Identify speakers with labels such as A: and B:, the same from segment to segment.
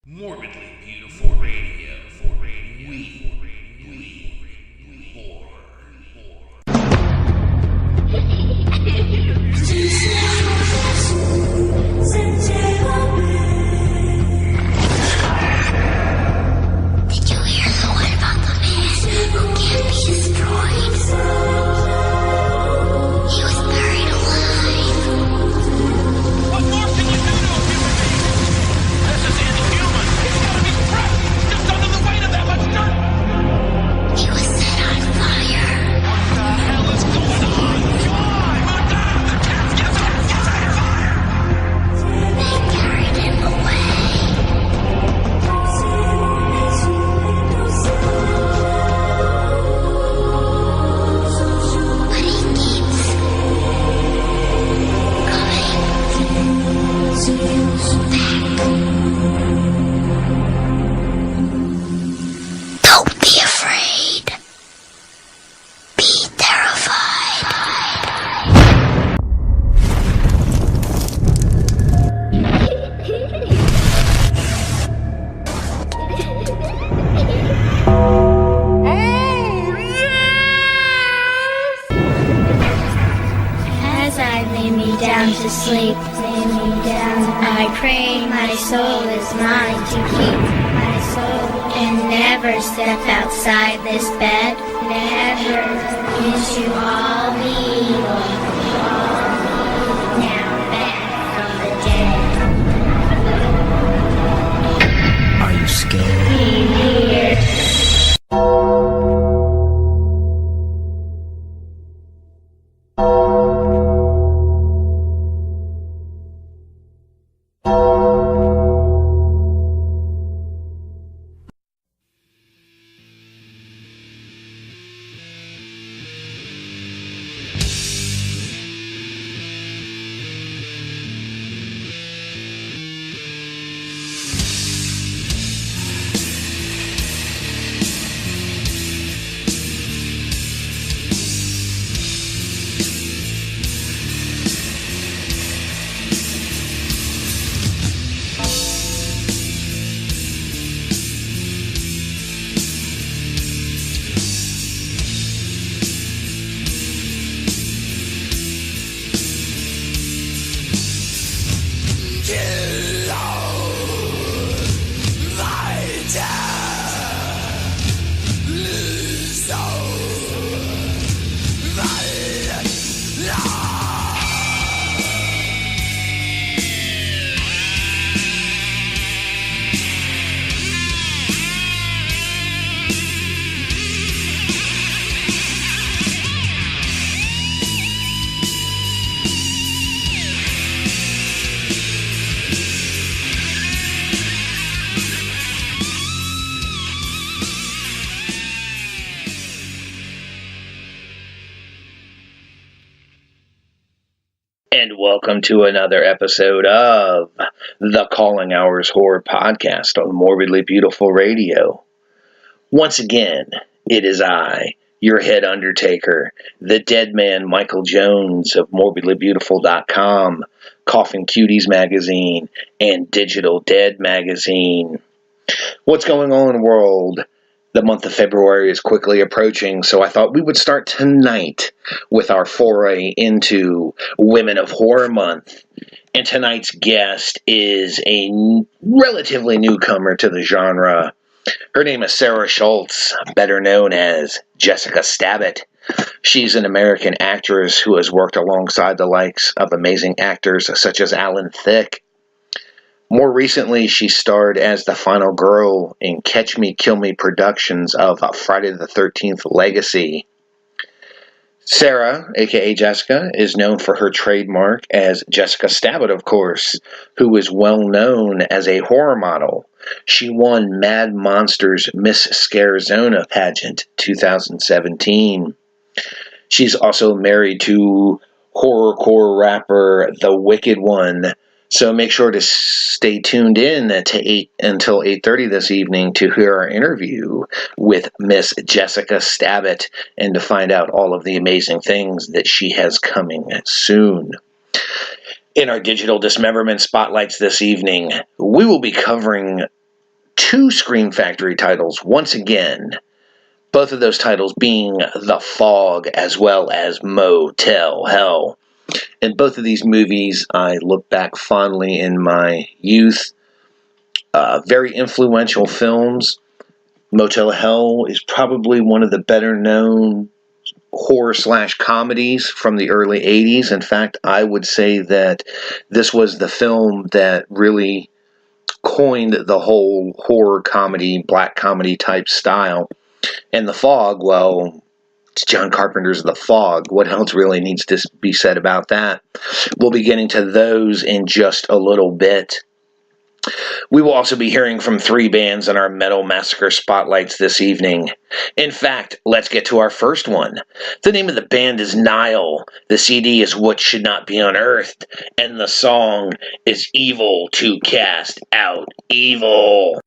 A: Morbidly beautiful radio. We horror.
B: Did you hear the one about the man who can't be destroyed? He was buried alive.
C: What more can you do to a human being? This is inhuman. He's gotta be crushed just under the weight of that much dirt.
B: He was set on fire.
C: What the hell is going on? Come on! Put down the cat! Get on fire!
B: They carried him away. But he keeps coming back. Don't be afraid. Be terrified.
D: As I lay me down to sleep, I pray my soul is mine to keep. My soul can never step outside this bed, never into all the evil. Now back from the dead.
E: Are you scared?
D: Be here.
F: And welcome to another episode of the Calling Hours Horror Podcast on Morbidly Beautiful Radio. Once again, it is I, your head undertaker, the dead man Michael Jones of MorbidlyBeautiful.com, Coughing Cuties magazine, and Digital Dead magazine. What's going on, world? The month of February is quickly approaching, so I thought we would start tonight with our foray into Women of Horror Month. And tonight's guest is a relatively newcomer to the genre. Her name is Sarah Schultz, better known as Jessica Stabbit. She's an American actress who has worked alongside the likes of amazing actors such as Alan Thicke. More recently, she starred as the final girl in Catchmekillmeproductions of Friday the 13th Legacy. Sarah, aka Jessica, is known for her trademark as Jessica Stabbit, of course, who is well known as a horror model. She won Mad Monster's Miss Scarizona pageant 2017. She's also married to horrorcore rapper The Wicked One. So make sure to stay tuned in until 8:30 this evening to hear our interview with Miss Jessica Stabbit and to find out all of the amazing things that she has coming soon. In our Digital Dismemberment Spotlights this evening, we will be covering two Scream Factory titles, once again. Both of those titles being The Fog as well as Motel Hell. And both of these movies I look back fondly in my youth. Very influential films. Motel Hell is probably one of the better known horror/comedies from the early 80s. In fact, I would say that this was the film that really coined the whole horror comedy, black comedy type style. And The Fog, well, it's John Carpenter's The Fog. What else really needs to be said about that? We'll be getting to those in just a little bit. We will also be hearing from 3 bands in our Metal Massacre Spotlights this evening. In fact, let's get to our first one. The name of the band is Nile. The CD is What Should Not Be Unearthed. And the song is Evil to Cast Out Evil.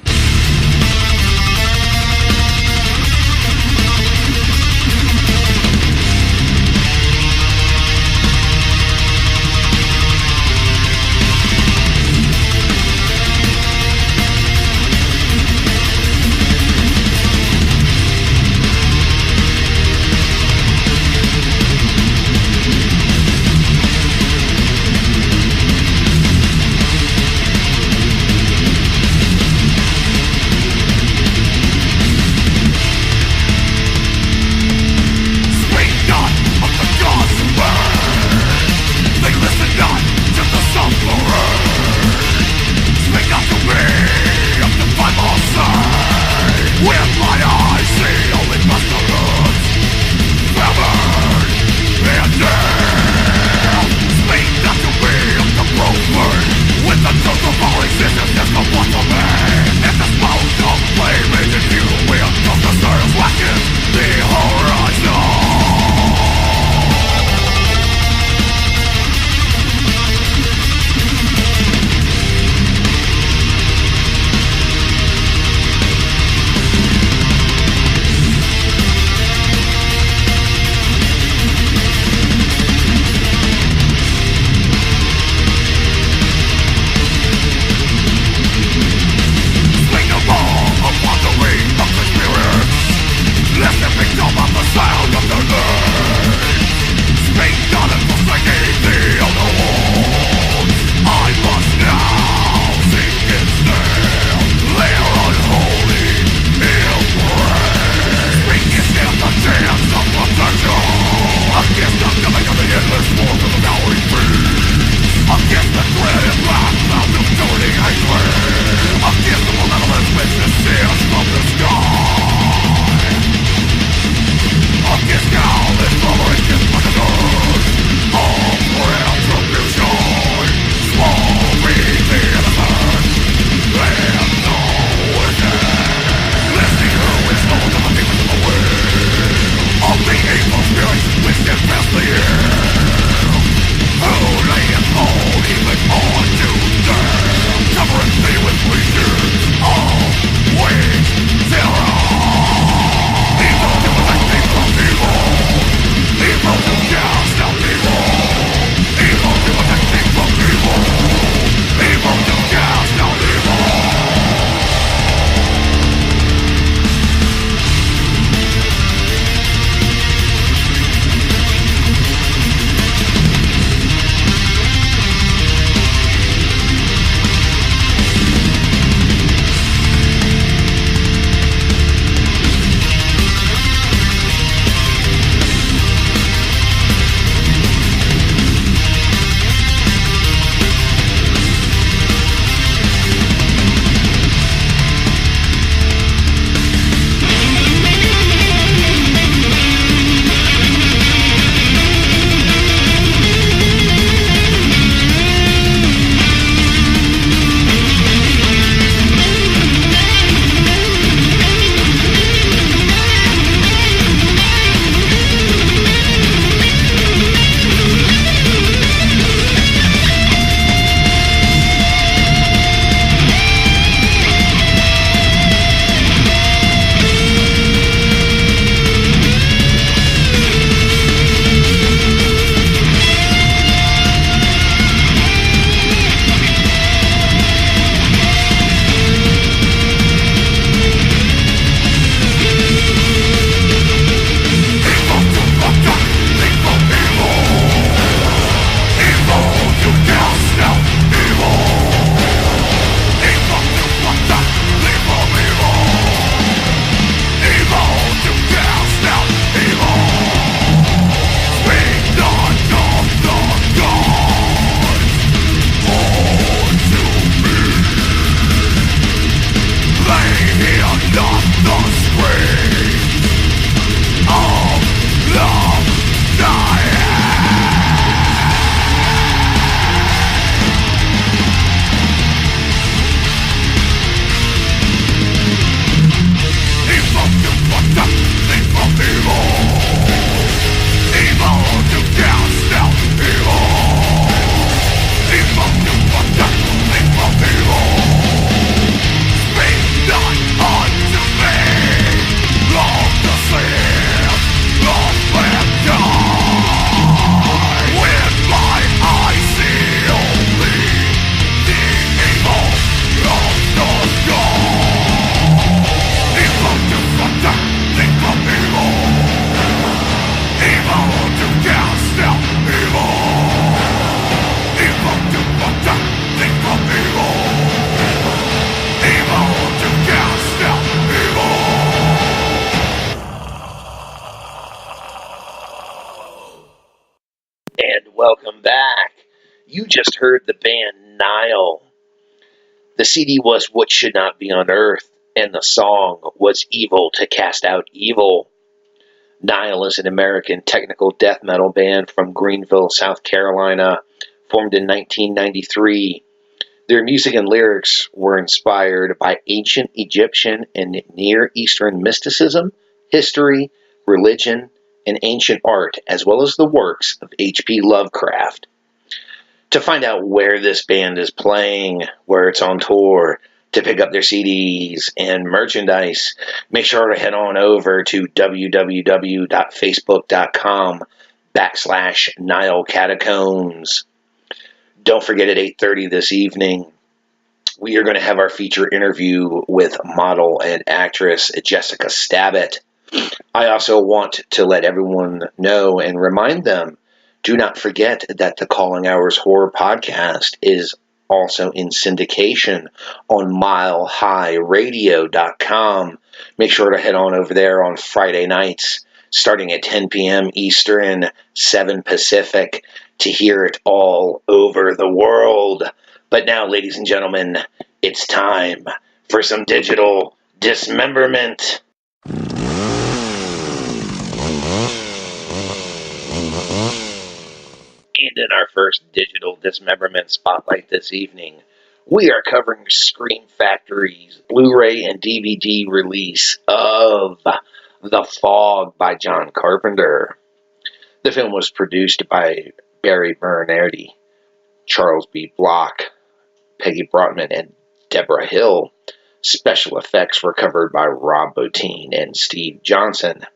F: welcome back. You just heard the band Nile. The CD was What Should Not Be on Earth, and the song was Evil to Cast Out Evil. Nile is an American technical death metal band from Greenville, South Carolina, formed in 1993. Their music and lyrics were inspired by ancient Egyptian and Near Eastern mysticism, history, religion, and ancient art, as well as the works of H.P. Lovecraft. To find out where this band is playing, where it's on tour, to pick up their CDs and merchandise, make sure to head on over to www.facebook.com/Nile Catacombs. Don't forget at 8:30 this evening, we are going to have our feature interview with model and actress Jessica Stabbit. I also want to let everyone know and remind them, do not forget that the Calling Hours Horror Podcast is also in syndication on milehighradio.com. Make sure to head on over there on Friday nights, starting at 10 p.m. Eastern, 7 Pacific, to hear it all over the world. But now, ladies and gentlemen, it's time for some digital dismemberment. And in our first digital dismemberment spotlight this evening, we are covering Scream Factory's Blu-ray and DVD release of The Fog by John Carpenter. The film was produced by Barry Bernardi, Charles B. Block, Peggy Brotman, and Deborah Hill. Special effects were covered by Rob Bottin and Steve Johnson.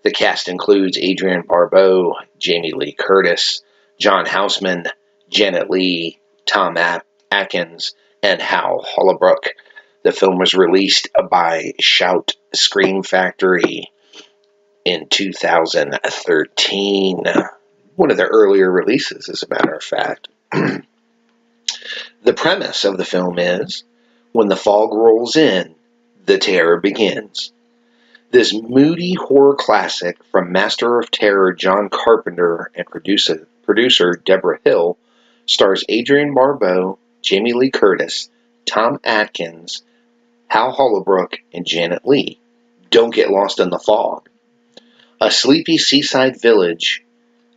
F: The cast includes Adrienne Barbeau, Jamie Lee Curtis, John Houseman, Janet Leigh, Tom Atkins, and Hal Holbrook. The film was released by Shout Scream Factory in 2013. One of their earlier releases, as a matter of fact. The premise of the film is, when the fog rolls in, the terror begins. This moody horror classic from Master of Terror John Carpenter and producer Deborah Hill stars Adrienne Barbeau, Jamie Lee Curtis, Tom Atkins, Hal Holbrook, and Janet Leigh. Don't get lost in the fog. A sleepy seaside village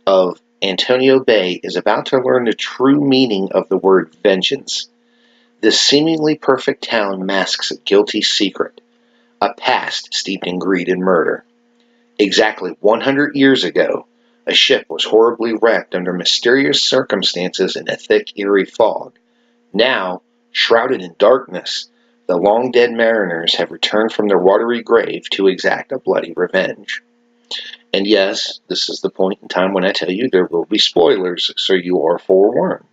F: of Antonio Bay is about to learn the true meaning of the word vengeance. This seemingly perfect town masks a guilty secret, a past steeped in greed and murder. Exactly 100 years ago, a ship was horribly wrecked under mysterious circumstances in a thick, eerie fog. Now, shrouded in darkness, the long-dead mariners have returned from their watery grave to exact a bloody revenge. And yes, this is the point in time when I tell you there will be spoilers, so you are forewarned.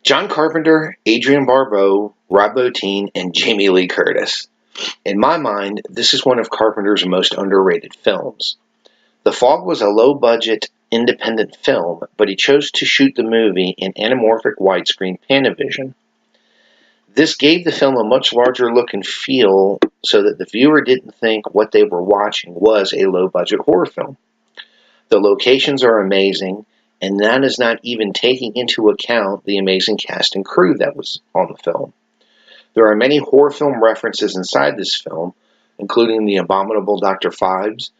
F: John Carpenter, Adrienne Barbeau, Rob Bottin, and Jamie Lee Curtis. In my mind, this is one of Carpenter's most underrated films. The Fog was a low-budget, independent film, but he chose to shoot the movie in anamorphic widescreen Panavision. This gave the film a much larger look and feel so that the viewer didn't think what they were watching was a low-budget horror film. The locations are amazing, and that is not even taking into account the amazing cast and crew that was on the film. There are many horror film references inside this film, including the abominable Dr. Phibes,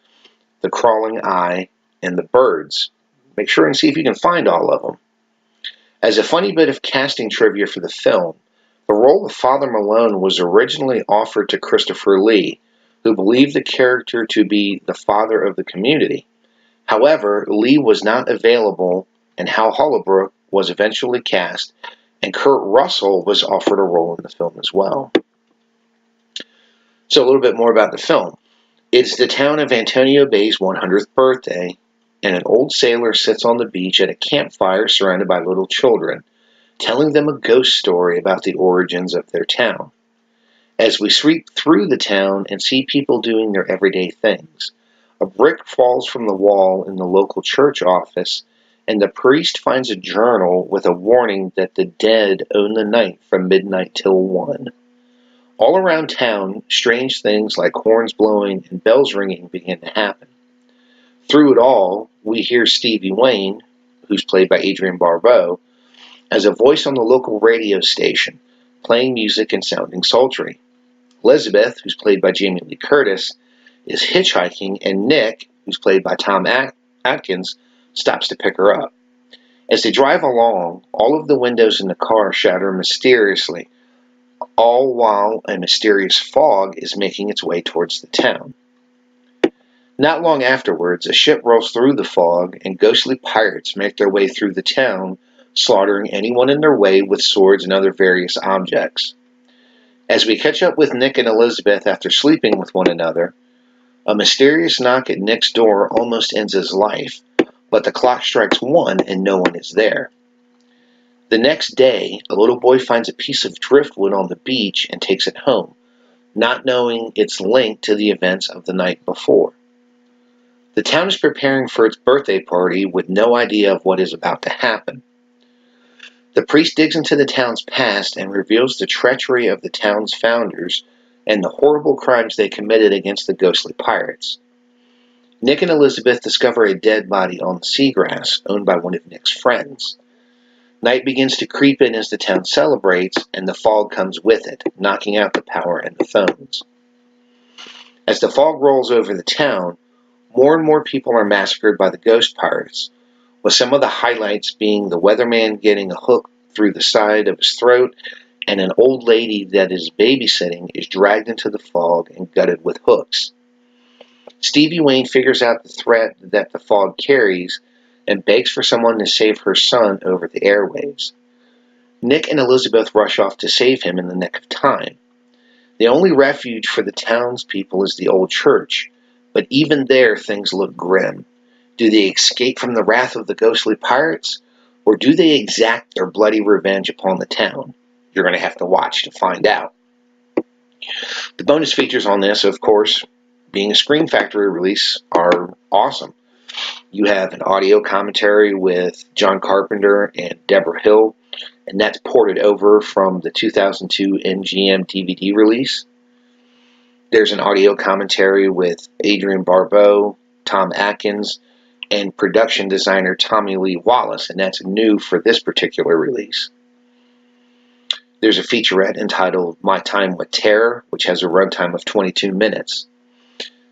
F: the Crawling Eye, and the Birds. Make sure and see if you can find all of them. As a funny bit of casting trivia for the film, the role of Father Malone was originally offered to Christopher Lee, who believed the character to be the father of the community. However, Lee was not available, and Hal Holbrook was eventually cast, and Kurt Russell was offered a role in the film as well. So a little bit more about the film. It's the town of Antonio Bay's 100th birthday, and an old sailor sits on the beach at a campfire surrounded by little children, telling them a ghost story about the origins of their town. As we sweep through the town and see people doing their everyday things, a brick falls from the wall in the local church office, and the priest finds a journal with a warning that the dead own the night from midnight till 1. All around town, strange things like horns blowing and bells ringing begin to happen. Through it all, we hear Stevie Wayne, who's played by Adrienne Barbeau, as a voice on the local radio station, playing music and sounding sultry. Elizabeth, who's played by Jamie Lee Curtis, is hitchhiking, and Nick, who's played by Tom Atkins, stops to pick her up. As they drive along, all of the windows in the car shatter mysteriously, all while a mysterious fog is making its way towards the town. Not long afterwards, a ship rolls through the fog, and ghostly pirates make their way through the town, slaughtering anyone in their way with swords and other various objects. As we catch up with Nick and Elizabeth after sleeping with one another, a mysterious knock at Nick's door almost ends his life, but the clock strikes 1 and no one is there. The next day, a little boy finds a piece of driftwood on the beach and takes it home, not knowing its link to the events of the night before. The town is preparing for its birthday party with no idea of what is about to happen. The priest digs into the town's past and reveals the treachery of the town's founders and the horrible crimes they committed against the ghostly pirates. Nick and Elizabeth discover a dead body on the seagrass owned by one of Nick's friends. Night begins to creep in as the town celebrates, and the fog comes with it, knocking out the power and the phones. As the fog rolls over the town, more and more people are massacred by the ghost pirates, with some of the highlights being the weatherman getting a hook through the side of his throat, and an old lady that is babysitting is dragged into the fog and gutted with hooks. Stevie Wayne figures out the threat that the fog carries and begs for someone to save her son over the airwaves. Nick and Elizabeth rush off to save him in the nick of time. The only refuge for the townspeople is the old church, but even there things look grim. Do they escape from the wrath of the ghostly pirates, or do they exact their bloody revenge upon the town? You're going to have to watch to find out. The bonus features on this, of course, being a Scream Factory release, are awesome. You have an audio commentary with John Carpenter and Deborah Hill, and that's ported over from the 2002 MGM DVD release. There's an audio commentary with Adrienne Barbeau, Tom Atkins, and production designer Tommy Lee Wallace, and that's new for this particular release. There's a featurette entitled My Time with Terror, which has a runtime of 22 minutes.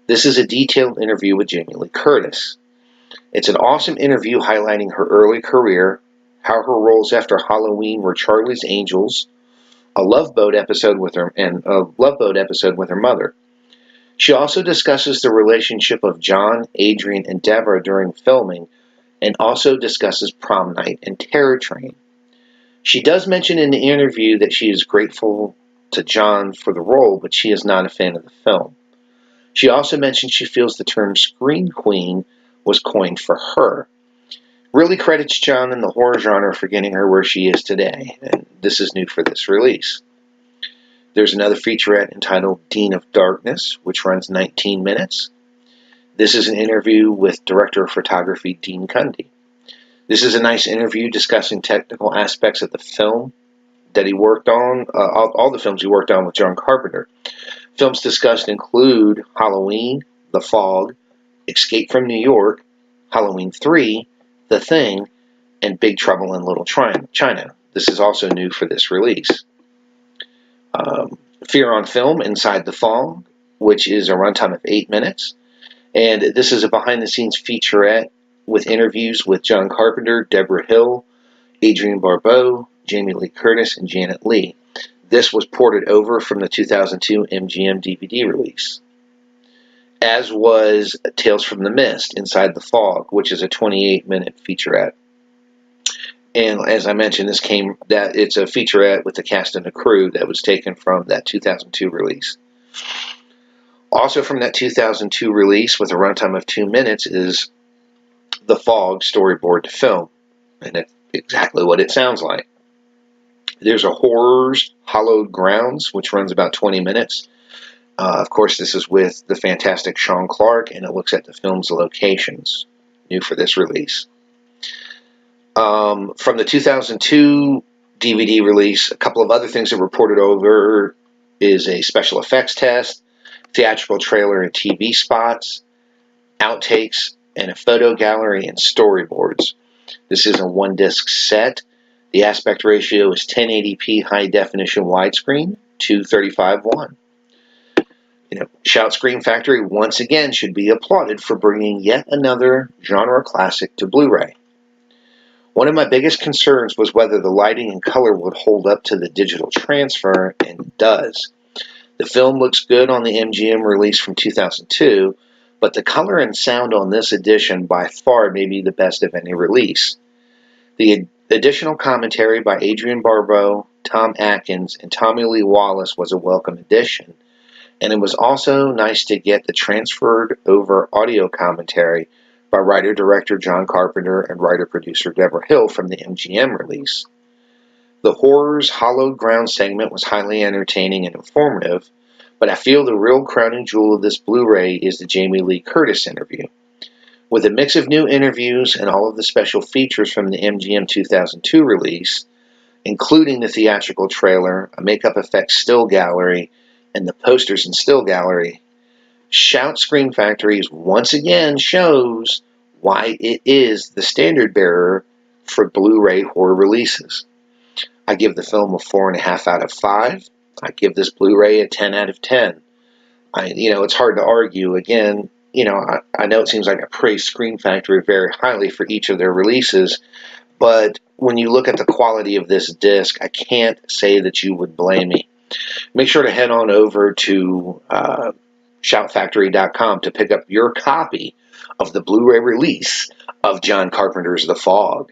F: This is a detailed interview with Jamie Lee Curtis. It's an awesome interview highlighting her early career, how her roles after Halloween were Charlie's Angels, a Love Boat episode with her mother. She also discusses the relationship of John, Adrienne, and Deborah during filming, and also discusses Prom Night and Terror Train. She does mention in the interview that she is grateful to John for the role, but she is not a fan of the film. She also mentioned she feels the term Scream Queen was coined for her. Really credits John and the horror genre for getting her where she is today, and this is new for this release. There's another featurette entitled Dean of Darkness, which runs 19 minutes. This is an interview with director of photography Dean Cundy. This is a nice interview discussing technical aspects of the film that he worked on, all the films he worked on with John Carpenter. Films discussed include Halloween, The Fog, Escape from New York, Halloween 3, The Thing, and Big Trouble in Little China. This is also new for this release. Fear on Film, Inside the Fog, which is a runtime of 8 minutes. And this is a behind-the-scenes featurette with interviews with John Carpenter, Deborah Hill, Adrienne Barbeau, Jamie Lee Curtis, and Janet Leigh. This was ported over from the 2002 MGM DVD release. As was Tales from the Mist, Inside the Fog, which is a 28-minute featurette. And as I mentioned, it's a featurette with the cast and the crew that was taken from that 2002 release. Also from that 2002 release, with a runtime of 2 minutes, is The Fog storyboard to film. And that's exactly what it sounds like. There's a Horrors Hallowed Grounds, which runs about 20 minutes. Of course, this is with the fantastic Sean Clark, and it looks at the film's locations. New for this release. From the 2002 DVD release, a couple of other things that were ported over is a special effects test, theatrical trailer and TV spots, outtakes, and a photo gallery and storyboards. This is a 1-disc set. The aspect ratio is 1080p high definition widescreen, 235:1. Shout Scream Factory once again should be applauded for bringing yet another genre classic to Blu-ray. One of my biggest concerns was whether the lighting and color would hold up to the digital transfer, and it does. The film looks good on the MGM release from 2002, but the color and sound on this edition by far may be the best of any release. The additional commentary by Adrian Barbeau, Tom Atkins, and Tommy Lee Wallace was a welcome addition, and it was also nice to get the transferred over audio commentary by writer-director John Carpenter and writer-producer Deborah Hill from the MGM release. The Horror's Hallowed Ground segment was highly entertaining and informative, but I feel the real crowning jewel of this Blu-ray is the Jamie Lee Curtis interview. With a mix of new interviews and all of the special features from the MGM 2002 release, including the theatrical trailer, a makeup effects still gallery, and the posters and still gallery, Shout Scream Factory once again shows why it is the standard bearer for Blu-ray horror releases. I give the film a 4.5 out of 5. I give this Blu-ray a 10 out of 10. It's hard to argue. Again, I know it seems like I praise Scream Factory very highly for each of their releases, but when you look at the quality of this disc, I can't say that you would blame me. Make sure to head on over to shoutfactory.com to pick up your copy of the Blu-ray release of John Carpenter's The Fog.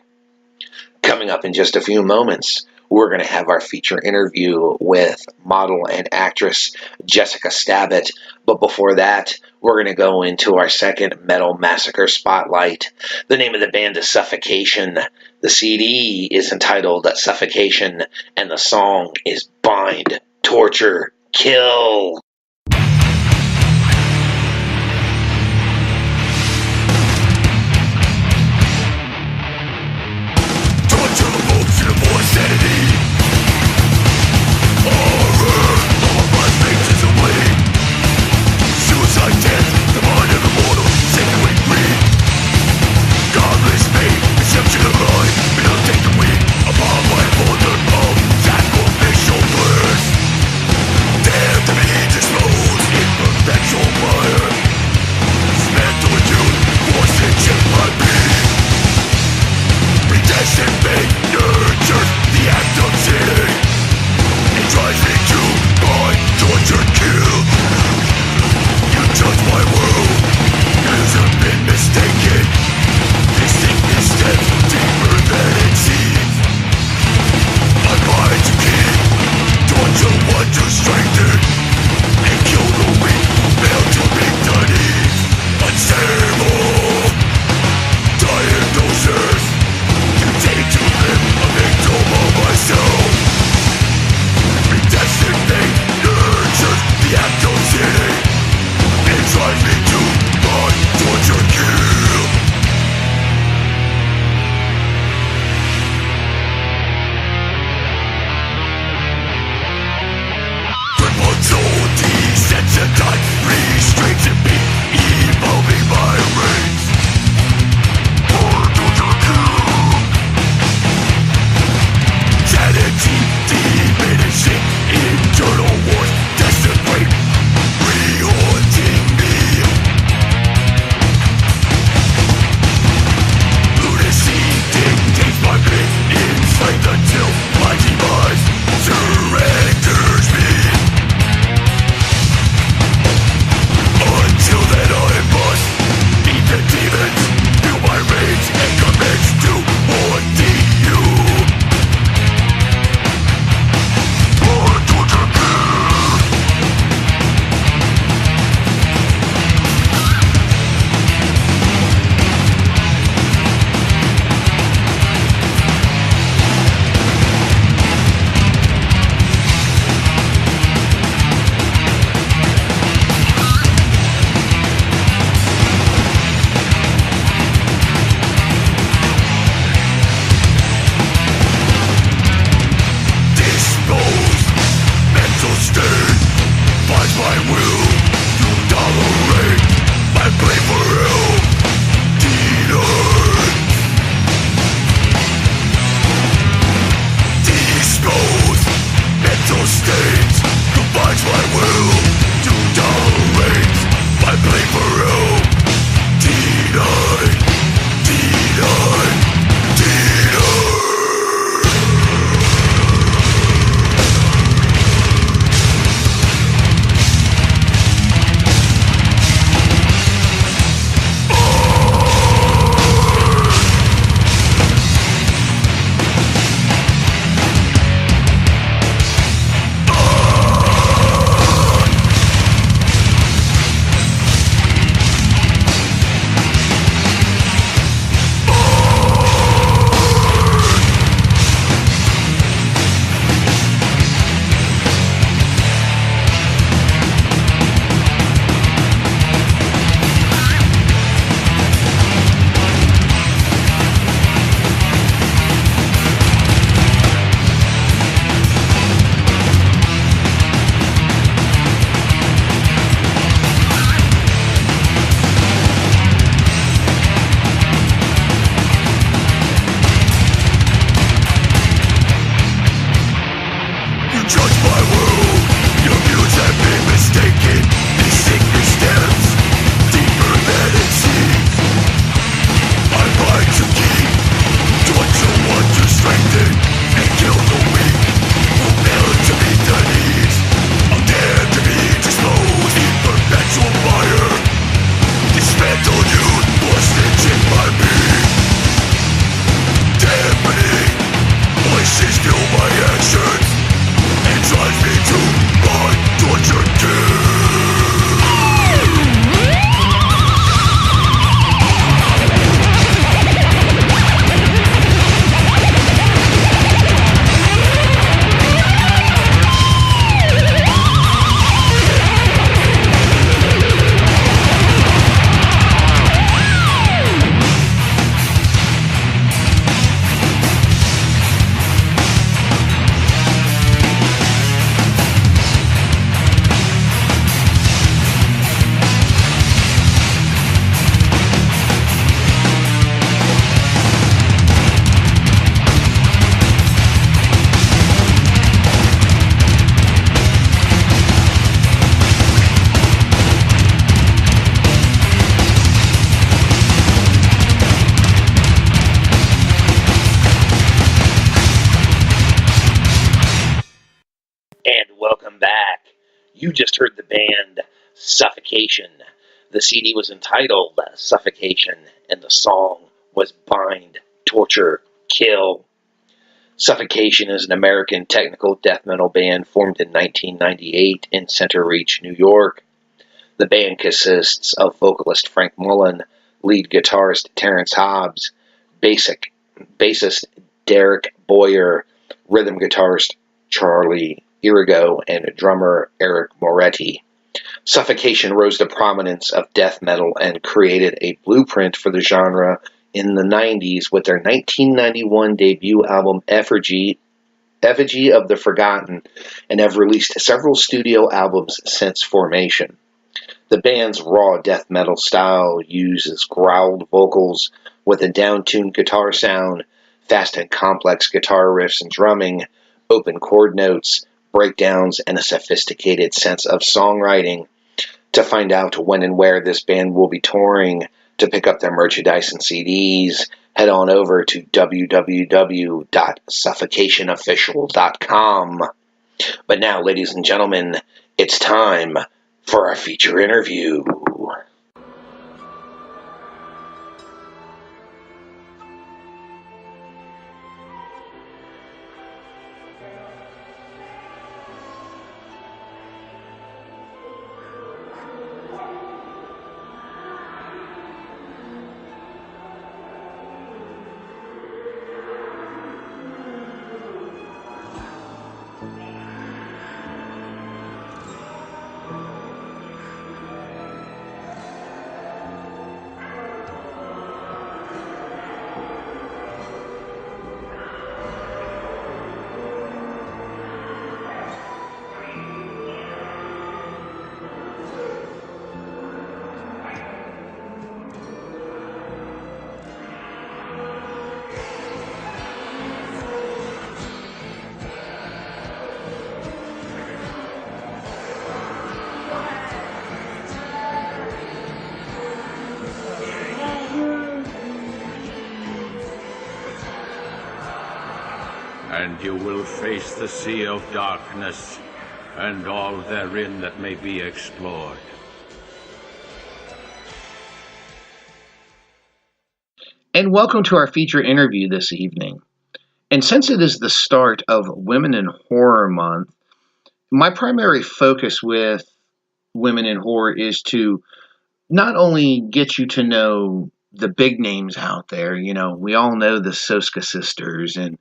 F: Coming up in just a few moments, we're going to have our feature interview with model and actress Jessica Stabbit. But before that, we're going to go into our second Metal Massacre Spotlight. The name of the band is Suffocation. The CD is entitled Suffocation, and the song is Bind, Torture, Kill.
E: Damn the
F: welcome back. You just heard the band Suffocation. The CD was entitled Suffocation, and the song was Bind, Torture, Kill. Suffocation is an American technical death metal band formed in 1998 in Center Reach, New York. The band consists of vocalist Frank Mullen, lead guitarist Terrence Hobbs, bassist Derek Boyer, rhythm guitarist Charlie Irigo, and drummer Eric Moretti. Suffocation rose to prominence of death metal and created a blueprint for the genre in the 90s with their 1991 debut album Effigy of the Forgotten, and have released several studio albums since formation. The band's raw death metal style uses growled vocals with a down-tuned guitar sound, fast and complex guitar riffs and drumming, open chord notes, breakdowns, and a sophisticated sense of songwriting. To find out when and where this band will be touring, to pick up their merchandise and CDs, head on over to www.suffocationofficial.com. But now, ladies and gentlemen, it's time for our feature interview.
E: And you will face the sea of darkness, and all therein that may be explored.
F: And welcome to our feature interview this evening. And since it is the start of Women in Horror Month, my primary focus with Women in Horror is to not only get you to know the big names out there. You know, we all know the Soska sisters and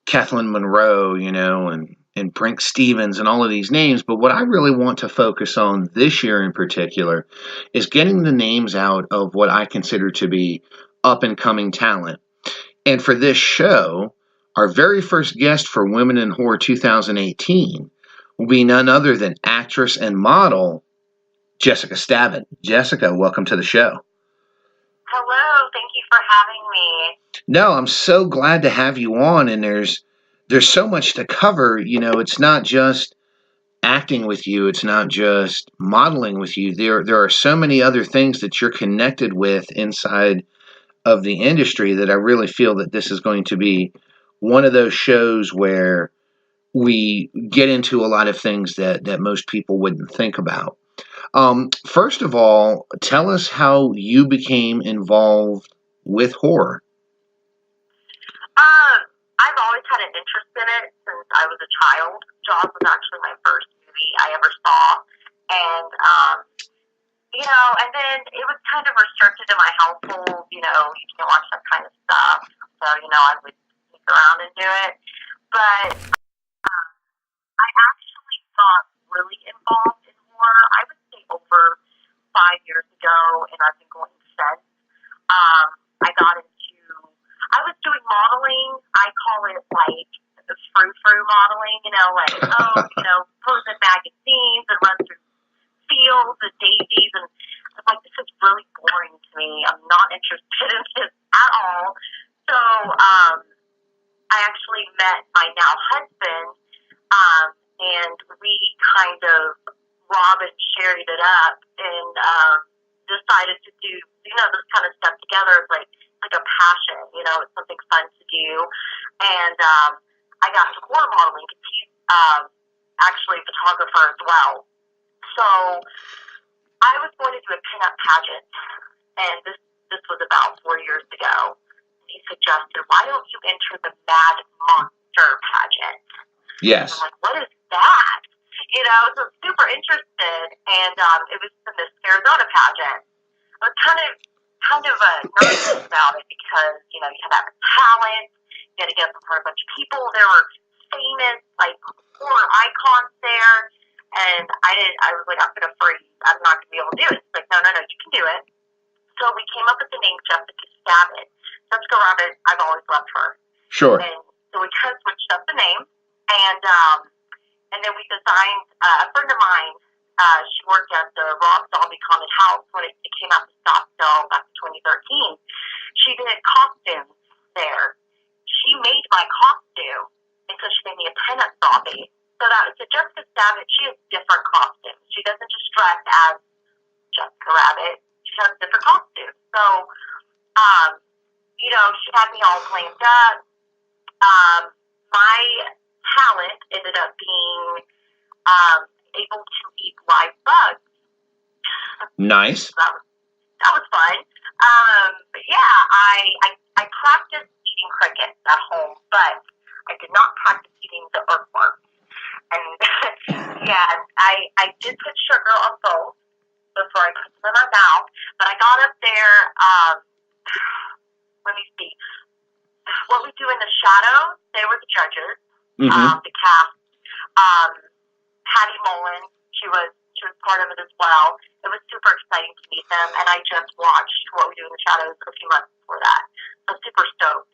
F: Kathleen Monroe, you know, and Brink Stevens and all of these names. But what I really want to focus on this year in particular is getting the names out of what I consider to be up-and-coming talent. And for this show, our very first guest for Women in Horror 2018 will be none other than actress and model Jessica Stabbit. Jessica, welcome to the show.
G: Hello, thank you for having me.
F: No, I'm so glad to have you on, and there's so much to cover. You know, it's not just acting with you, it's not just modeling with you. There are so many other things that you're connected with inside of the industry that I really feel that this is going to be one of those shows where we get into a lot of things that most people wouldn't think about. First of all, tell us how you became involved with horror.
G: I've always had an interest in it since I was a child. Jaws was actually my first movie I ever saw. And, you know, and then it was kind of restricted in my household. You know, you can't watch that kind of stuff. So, you know, I would sneak around and do it. But I actually got really involved in horror, I would say over 5 years ago, and I've been going since. I was doing modeling. I call it like frou-frou modeling, you know, like, you know, pose in magazines and run through fields and daisies, and I'm like, this is really boring to me. I'm not interested in this at all. So, I actually met my now husband, and we kind of Rob and shared it up and decided to do, you know, this kind of stuff together. It's like a passion, you know, it's something fun to do. And I got to horror modeling because actually a photographer as well. So I was going to do a pinup pageant, and this was about 4 years ago. He suggested, why don't you enter the Mad Monster pageant?
F: Yes.
G: I'm like, what is that? You know, so I was super interested, and it was the Miss Scarizona pageant. I was kind of nervous about it because, you know, you had that talent, you had to get up in front of a bunch of people. There were famous, like, horror icons there, and I was like, I'm going to freeze. I'm not going to be able to do it. He's like, no, you can do it. So we came up with the name Jessica Stabbit. Jessica Rabbit, I've always loved her.
F: Sure.
G: And so we kind of switched up the name, and then we designed, a friend of mine, she worked at the Rob Zombie Haunted House when it came out to Scottsdale back in 2013. She did costumes there. She made my costume, and so she made me a pinup zombie. So Jessica Stabbit, she has different costumes. She doesn't just dress as Jessica Rabbit. She has different costumes. So, you know, she had me all glammed up. My talent ended up being able to eat live bugs.
F: Nice.
G: So that was fun. But yeah, I practiced eating crickets at home, but I did not practice eating the earthworms. And yeah, I did put sugar on both before I put them in my mouth. But I got up there. Let me see. What we do in the shadows, they were the judges. The cast. Patty Mullen, she was part of it as well. It was super exciting to meet them, and I just watched What We Do in the Shadows a few months before that. So super stoked.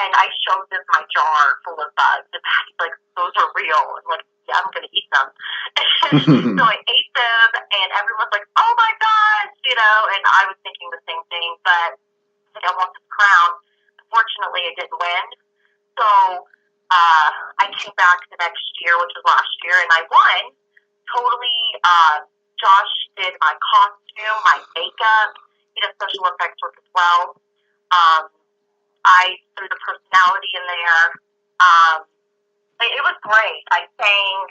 G: And I showed them my jar full of bugs, and Patty's like, those are real. I'm like, yeah, I'm going to eat them. So I ate them, and everyone's like, oh my gosh, you know, and I was thinking the same thing, but like, I want this crown. Unfortunately, I didn't win. So I came back the next year, which was last year, and I won. Totally, Josh did my costume, my makeup. He does special effects work as well. I threw the personality in there. It was great. I sang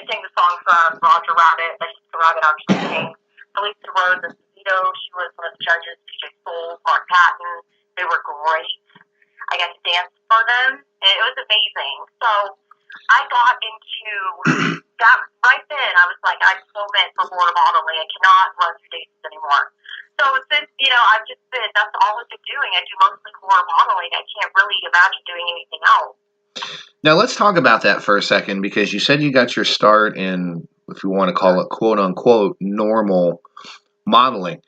G: the song from Roger Rabbit that Jessica Rabbit actually sang. Elisa Rose Esposito, she was one of the judges. TJ Souls, Mark Patton, they were great. I got to dance for them, and it was amazing. So I got into that right then. I was like, I'm so meant for horror modeling. I cannot run through dates anymore. So since, you know, that's all I've been doing. I do mostly horror modeling. I can't really imagine doing anything else.
F: Now let's talk about that for a second, because you said you got your start in, if you want to call it quote unquote, normal modeling.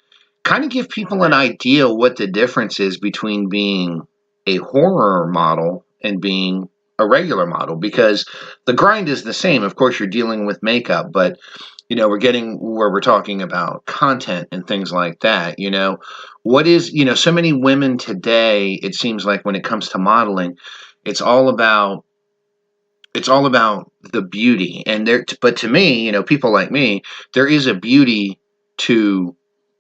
F: Kind of give people an idea what the difference is between being a horror model and being a regular model, because the grind is the same. Of course, you're dealing with makeup, but you know, we're getting where we're talking about content and things like that. You know, what is, you know, so many women today, it seems like when it comes to modeling, it's all about the beauty. And but to me, you know, people like me, there is a beauty to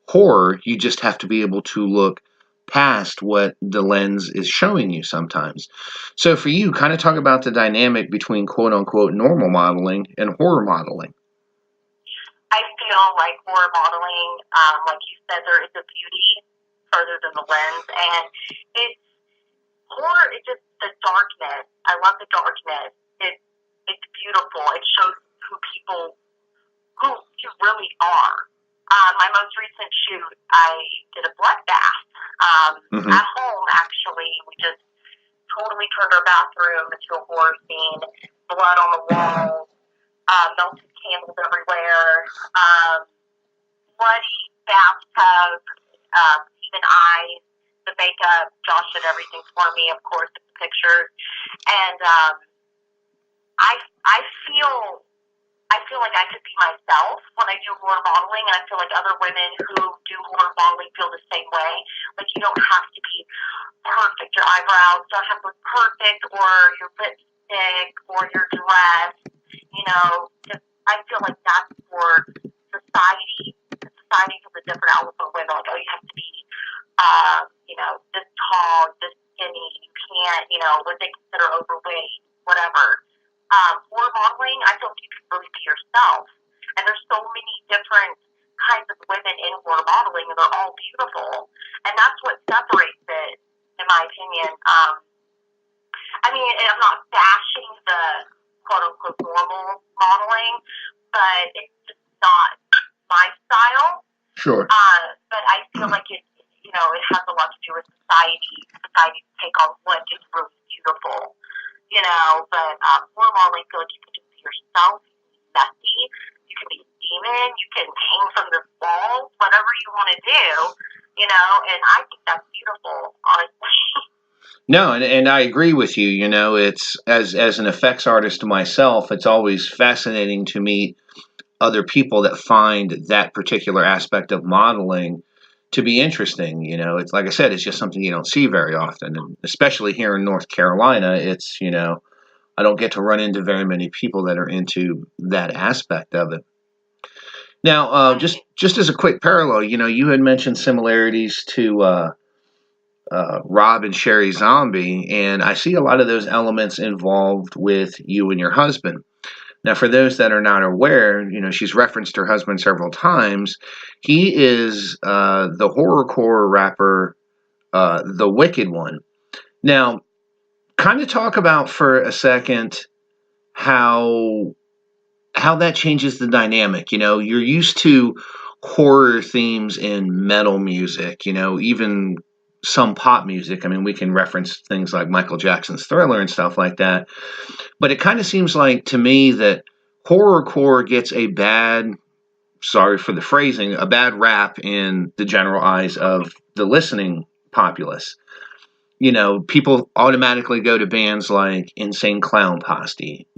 F: horror. You just have to be able to look past what the lens is showing you sometimes. So for you, kind of talk about the dynamic between quote unquote normal modeling and horror modeling.
G: I feel like horror modeling, like you said, there is a beauty further than the lens, and horror is just the darkness. I love the darkness. It's beautiful. It shows who you really are. My most recent shoot, I did a bloodbath. At home, actually, we just totally turned our bathroom into a horror scene. Blood on the walls, melted candles everywhere, bloody bathtub, even eyes, the makeup. Josh did everything for me, of course, the pictures. And I feel like I could be myself when I do horror modeling, and I feel like other women who do horror modeling feel the same way. Like, you don't have to be perfect. Your eyebrows don't have to look perfect, or your lipstick, or your dress. You know, just, I feel like that's for society. Society has a different outlook on women. Like, oh, you have to be, you know, this tall, this skinny. You can't, you know, what they consider overweight, whatever. Horror modeling, I feel like you can yourself. And there's so many different kinds of women in horror modeling, and they're all beautiful. And that's what separates it, in my opinion. I mean, I'm not bashing the quote-unquote normal modeling, but it's just not my style.
F: Sure.
G: But I feel like it has a lot to do with society's take on what is really beautiful, but horror modeling, I feel like you can just be yourself, you can be messy, you can be a demon, you can hang from the walls, whatever you want to do, and I think that's beautiful, honestly.
F: No, and I agree with you. It's as an effects artist myself, it's always fascinating to meet other people that find that particular aspect of modeling to be interesting. It's like I said, it's just something you don't see very often, and especially here in North Carolina, it's I don't get to run into very many people that are into that aspect of it. Now, just as a quick parallel, you had mentioned similarities to Rob and Sherry Zombie, and I see a lot of those elements involved with you and your husband. Now, for those that are not aware, she's referenced her husband several times. He is the horrorcore rapper, The Wicked One. Now, kind of talk about for a second how that changes the dynamic. You're used to horror themes in metal music, even some pop music. I mean, we can reference things like Michael Jackson's Thriller and stuff like that. But it kind of seems like to me that horrorcore gets a bad, sorry for the phrasing, a bad rap in the general eyes of the listening populace. People automatically go to bands like Insane Clown Posse,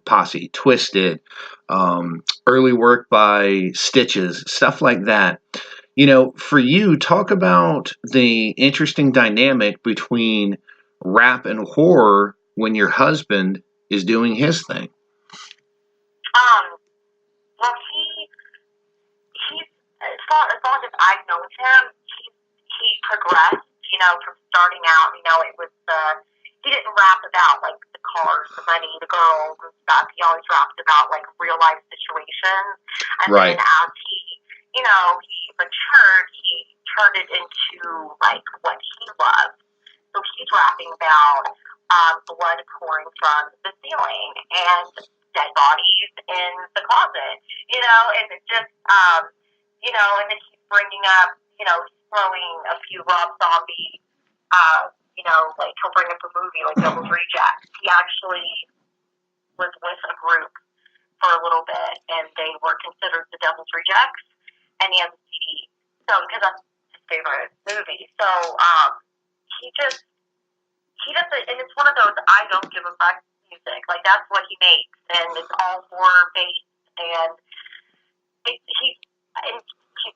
F: Twisted, early work by Stitches, stuff like that. For you, talk about the interesting dynamic between rap and horror when your husband is doing his thing.
G: Well, he's as long as I've known him, he progressed, from starting out, it was he didn't rap about, like, the cars, the money, the girls and stuff. He always rapped about, like, real-life situations. And
F: right.
G: Then as he matured, he turned it into, like, what he loved. So he's rapping about blood pouring from the ceiling and dead bodies in the closet, and it just, and then he's bringing up, he's throwing a few Rob Zombie, like he'll bring up a movie like Devil's Rejects. He actually was with a group for a little bit, and they were considered the Devil's Rejects, and he has a CD, so, because that's his favorite movie, so, he doesn't, and it's one of those I don't give a fuck music, like, that's what he makes, and it's all horror-based, and he's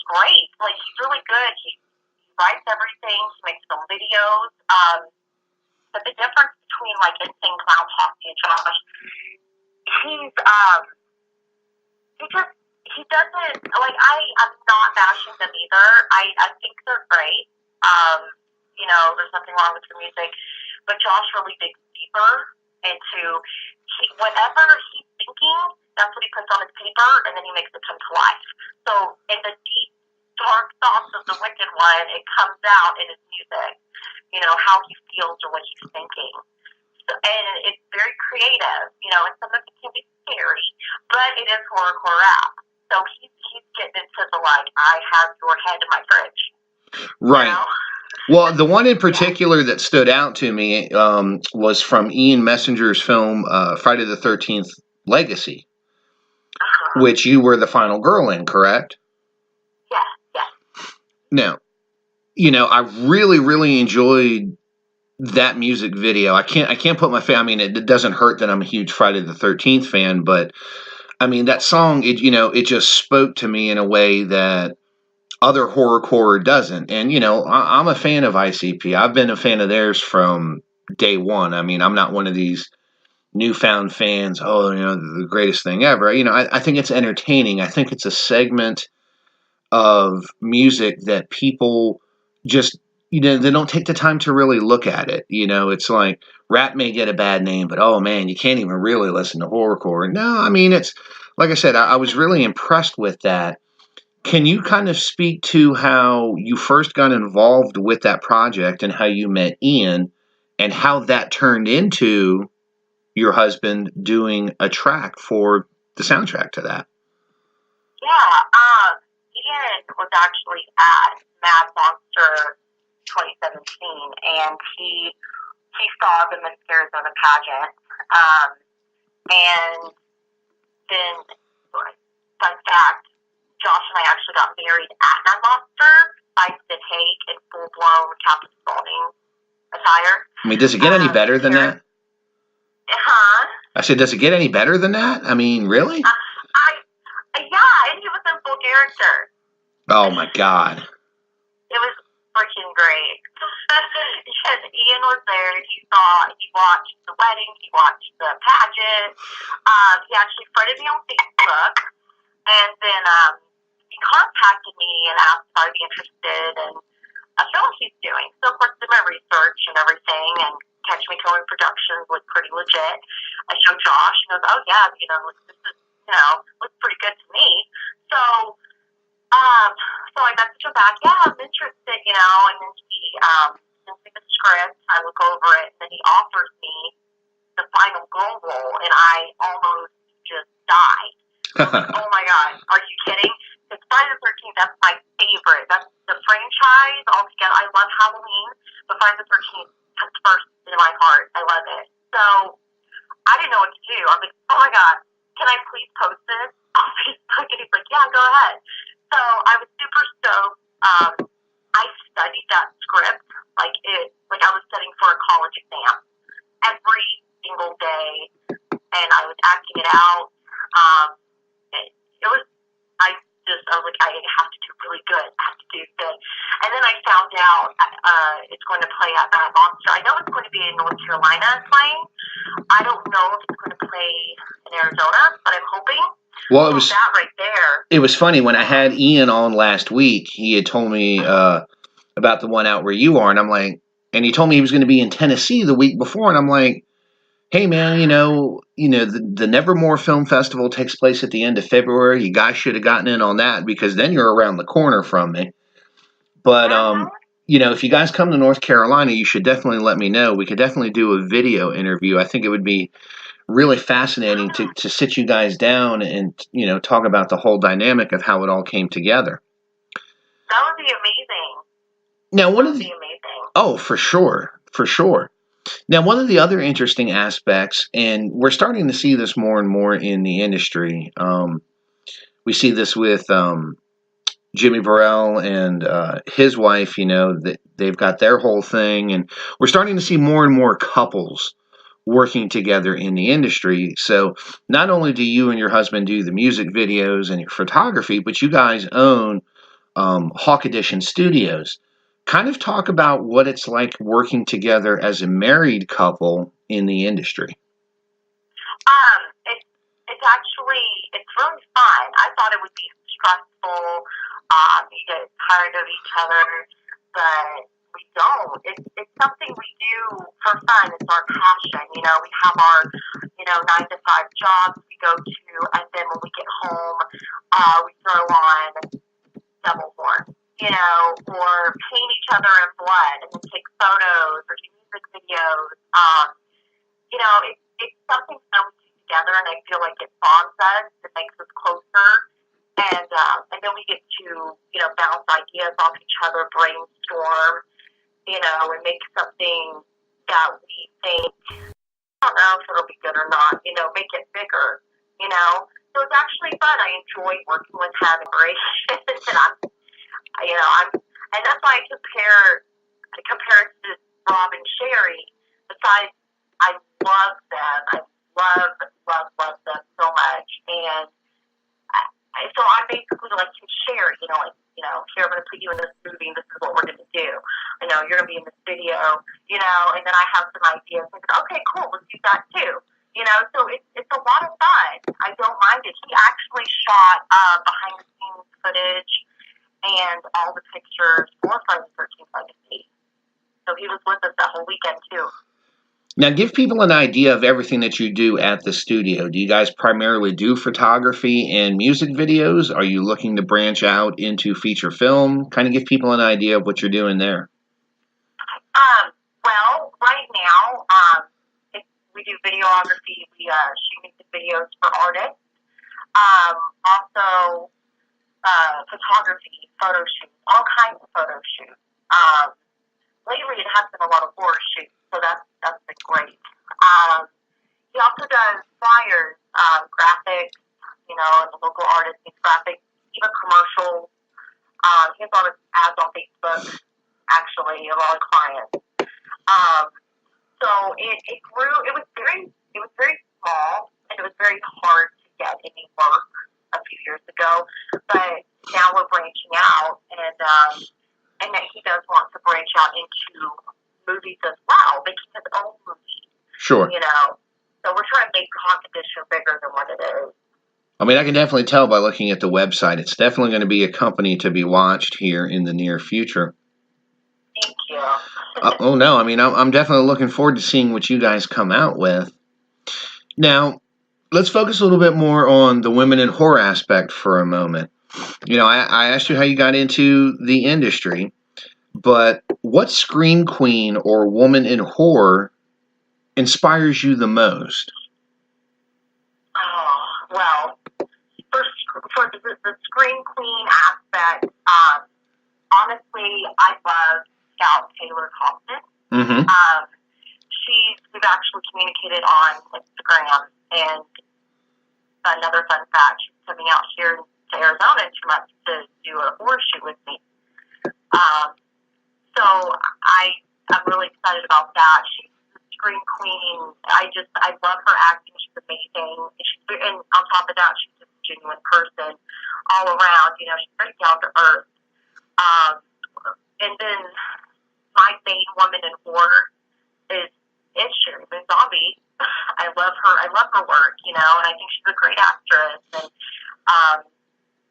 G: great, like, he's really good, he writes everything, he makes film videos, but the difference between, like, Insane Clown Posse and Josh, he doesn't, like, I'm not bashing them either, I think they're great, there's nothing wrong with their music, but Josh really digs deeper into, whatever he's thinking, that's what he puts on his paper, and then he makes it come to life, so, in the deep, dark thoughts of the Wicked One, it comes out in his music, how he feels or what he's thinking. So, and it's very creative, and some of it can be scary, but it is horrorcore rap. So he's getting into the, like, I have your head in my fridge.
F: Right. Well, the one in particular that stood out to me was from Ian Messenger's film Friday the 13th Legacy, which you were the final girl in, correct? Now, I really, really enjoyed that music video. I can't put my face. I mean, it doesn't hurt that I'm a huge Friday the 13th fan, but I mean that song. It just spoke to me in a way that other horrorcore doesn't. And I'm a fan of ICP. I've been a fan of theirs from day one. I mean, I'm not one of these newfound fans. Oh, the greatest thing ever. I think it's entertaining. I think it's a segment of music that people just, they don't take the time to really look at it. It's like rap may get a bad name, but oh man, you can't even really listen to horrorcore. No, I mean, it's like I said, I was really impressed with that. Can you kind of speak to how you first got involved with that project and how you met Ian and how that turned into your husband doing a track for the soundtrack to that?
G: Yeah, Ian was actually at Mad Monster 2017, and he saw the Miss Scarizona pageant, and then, fun fact, Josh and I actually got married at Mad Monster by the take in full-blown Captain Spaulding attire.
F: I mean, does it get any better than that?
G: Huh?
F: I said, does it get any better than that? I mean, really?
G: Yeah, and he was in full character.
F: Oh, my God.
G: It was freaking great. Because Ian was there, he watched the wedding, he watched the pageant. He actually friended me on Facebook, and then he contacted me and asked if I'd be interested in a film he's doing. So, of course, did my research and everything, and Catchmekillmeproductions looked pretty legit. I showed Josh, and he goes, oh, yeah, this is, looks pretty good to me. So I messaged him back, yeah, I'm interested, and then he sends me the script, I look over it, and then he offers me the final girl role, and I almost just died. I was like, oh my God, are you kidding? Because Friday the 13th, that's my favorite. That's the franchise altogether. I love Halloween, but Friday the 13th comes first in my heart. I love it. So I didn't know what to do. I was like, oh my God, can I please post this on Facebook? And he's like, yeah, go ahead. So I was super stoked. I studied that script like I was studying for a college exam every single day, and I was acting it out. I was like, I have to do really good. I have to do good. And then I found out it's going to play at Mad Monster. I know it's going to be in North Carolina playing. I don't know if it's going to play in Arizona, but I'm hoping.
F: Well, it was
G: that right there.
F: It was funny when I had Ian on last week. He had told me about the one out where you are, and I'm like, and he told me he was going to be in Tennessee the week before, and I'm like, hey man, the Nevermore Film Festival takes place at the end of February. You guys should have gotten in on that because then you're around the corner from me. But if you guys come to North Carolina, you should definitely let me know. We could definitely do a video interview. I think it would be really fascinating to sit you guys down and, talk about the whole dynamic of how it all came together.
G: That would be amazing.
F: Now,
G: amazing.
F: Oh, for sure. For sure. Now, one of the other interesting aspects, and we're starting to see this more and more in the industry, we see this with Jimmy Burrell and his wife, that they've got their whole thing, and we're starting to see more and more couples working together in the industry. So not only do you and your husband do the music videos and your photography, but you guys own Hawk Edition Studios. Kind of talk about what it's like working together as a married couple in the industry.
G: It's really fun. I thought it would be stressful. You get tired of each other, but we don't. It's something we do for fun. It's our passion. We have our 9 to 5 jobs we go to, and then when we get home, we throw on devil horn, or paint each other in blood and then take photos or do music videos. It's something that we do together, and I feel like it bonds us. It makes us closer, and then we get to bounce ideas off each other, brainstorm, and make something that we think, I don't know if it'll be good or not, make it bigger, So it's actually fun. I enjoy working with him, and that's why I compare it to Rob and Sherry. Besides, I love them. I love them so much, and so I basically can share. Here, I'm going to put you in this movie, and this is what we're going to do. You're going to be in this video, and then I have some ideas. And okay, cool, let's do that too. So it's a lot of fun. I don't mind it. He actually shot behind the scenes footage and all the pictures for Friday the 13th Legacy. So he was with us that whole weekend too.
H: Now, give people an idea of everything that you do at the studio. Do you guys primarily do photography and music videos? Are you looking to branch out into feature film? Kind of give people an idea of what you're doing there.
G: Well, right now, we do videography. We shoot music videos for artists. Also, photography, photo shoots, all kinds of photo shoots. Lately, it has been a lot of horror shoots, so that's been great. He also does flyers, graphics, and the local artists make graphics, even commercials. He has a lot of ads on Facebook, actually, of all his clients. So it grew. It was very small, and it was very hard to get any work a few years ago. But now we're branching out, and that he does want to branch out into movies as well, making his own movies.
H: Sure.
G: So we're trying to make competition bigger than what it is.
H: I mean, I can definitely tell by looking at the website. It's definitely going to be a company to be watched here in the near future.
G: Thank you.
H: Oh, no. I mean, I'm definitely looking forward to seeing what you guys come out with. Now, let's focus a little bit more on the women in horror aspect for a moment. I asked you how you got into the industry, but what scream queen or woman in horror inspires you the most?
G: Oh, well, for the scream queen aspect, honestly, I love Scout Taylor Compton.
H: Mm-hmm.
G: We've actually communicated on Instagram, and another fun fact, she's coming out here to Arizona in 2 months to do a horror shoot with me. So I'm really excited about that. She's the scream queen. I love her acting. She's amazing. And on top of that, she's just a genuine person all around. She's very down to earth. And then my main woman in horror is Sherry Zombie. I love her. I love her work, and I think she's a great actress. And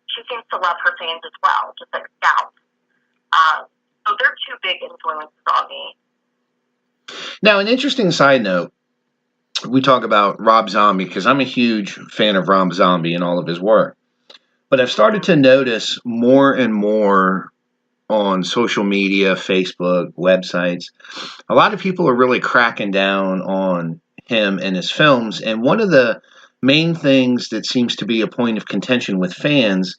G: she seems to love her fans as well, just like Scout. So they're two big influences on me.
H: Now, an interesting side note, we talk about Rob Zombie because I'm a huge fan of Rob Zombie and all of his work. But I've started to notice more and more on social media, Facebook, websites, a lot of people are really cracking down on him and his films. And one of the main things that seems to be a point of contention with fans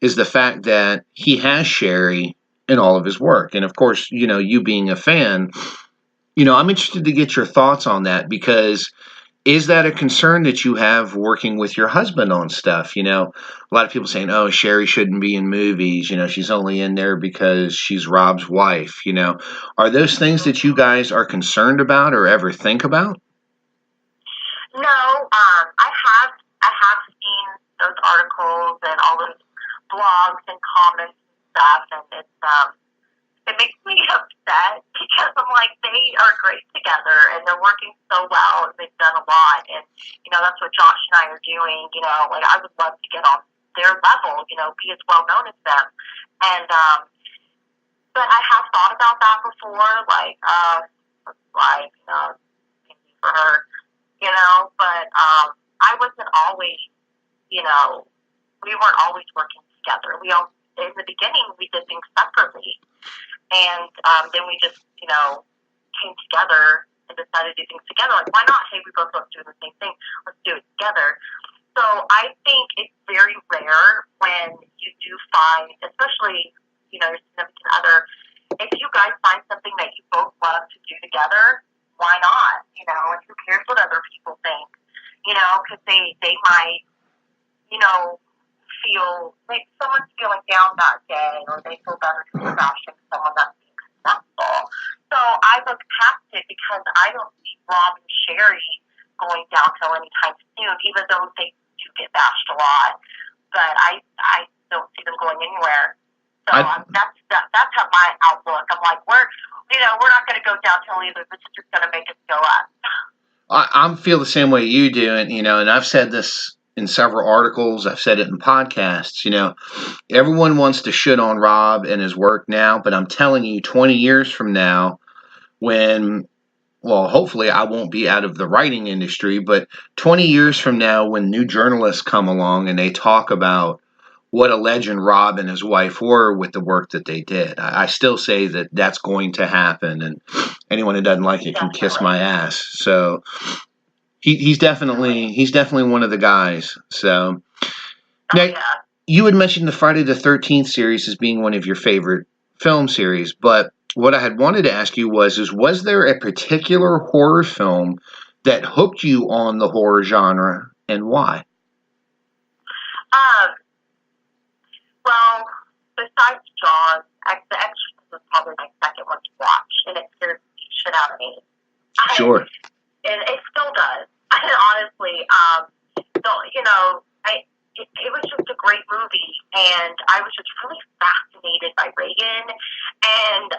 H: is the fact that he has Sherry in all of his work. And of course, you being a fan, I'm interested to get your thoughts on that, because is that a concern that you have working with your husband on stuff? A lot of people saying, oh, Sherry shouldn't be in movies. She's only in there because she's Rob's wife. Are those things that you guys are concerned about or ever think about?
G: No, I have seen those articles and all those blogs and comments and stuff, and it makes me upset because I'm like, they are great together and they're working so well and they've done a lot, and that's what Josh and I are doing. Like, I would love to get on their level, be as well known as them, and but I have thought about that before, like for her, but I wasn't always, we weren't always working together. In the beginning, we did things separately. And then we just, came together and decided to do things together. Like, why not? Hey, we both love doing the same thing. Let's do it together. So I think it's very rare when you do find, especially, your significant other, if you guys find something that you both love to do together, why not? And who cares what other people think? Because they might, feel like someone's feeling down that day, or they feel better because they're bashing someone that's being successful. So I look past it because I don't see Rob and Sherry going downhill anytime soon, even though they do get bashed a lot. But I don't see them going anywhere. So that's how my outlook. I'm like, we're not going to go downhill either. This is just going to make us go up.
H: I feel the same way you do, and I've said this in several articles. I've said it in podcasts. Everyone wants to shit on Rob and his work now, but I'm telling you, 20 years from now, when well, hopefully I won't be out of the writing industry, but 20 years from now, when new journalists come along and they talk about what a legend Rob and his wife were with the work that they did, I still say that that's going to happen, and anyone who doesn't like it can kiss my ass. So he's definitely one of the guys. So now, you had mentioned the Friday the 13th series as being one of your favorite film series, but what I had wanted to ask you was there a particular horror film that hooked you on the horror genre, and why?
G: Well, besides Jaws, The Exorcist was probably my second one to watch, and it scared the shit out of me.
H: Sure.
G: It still does. Honestly, it was just a great movie, and I was just really fascinated by Reagan, and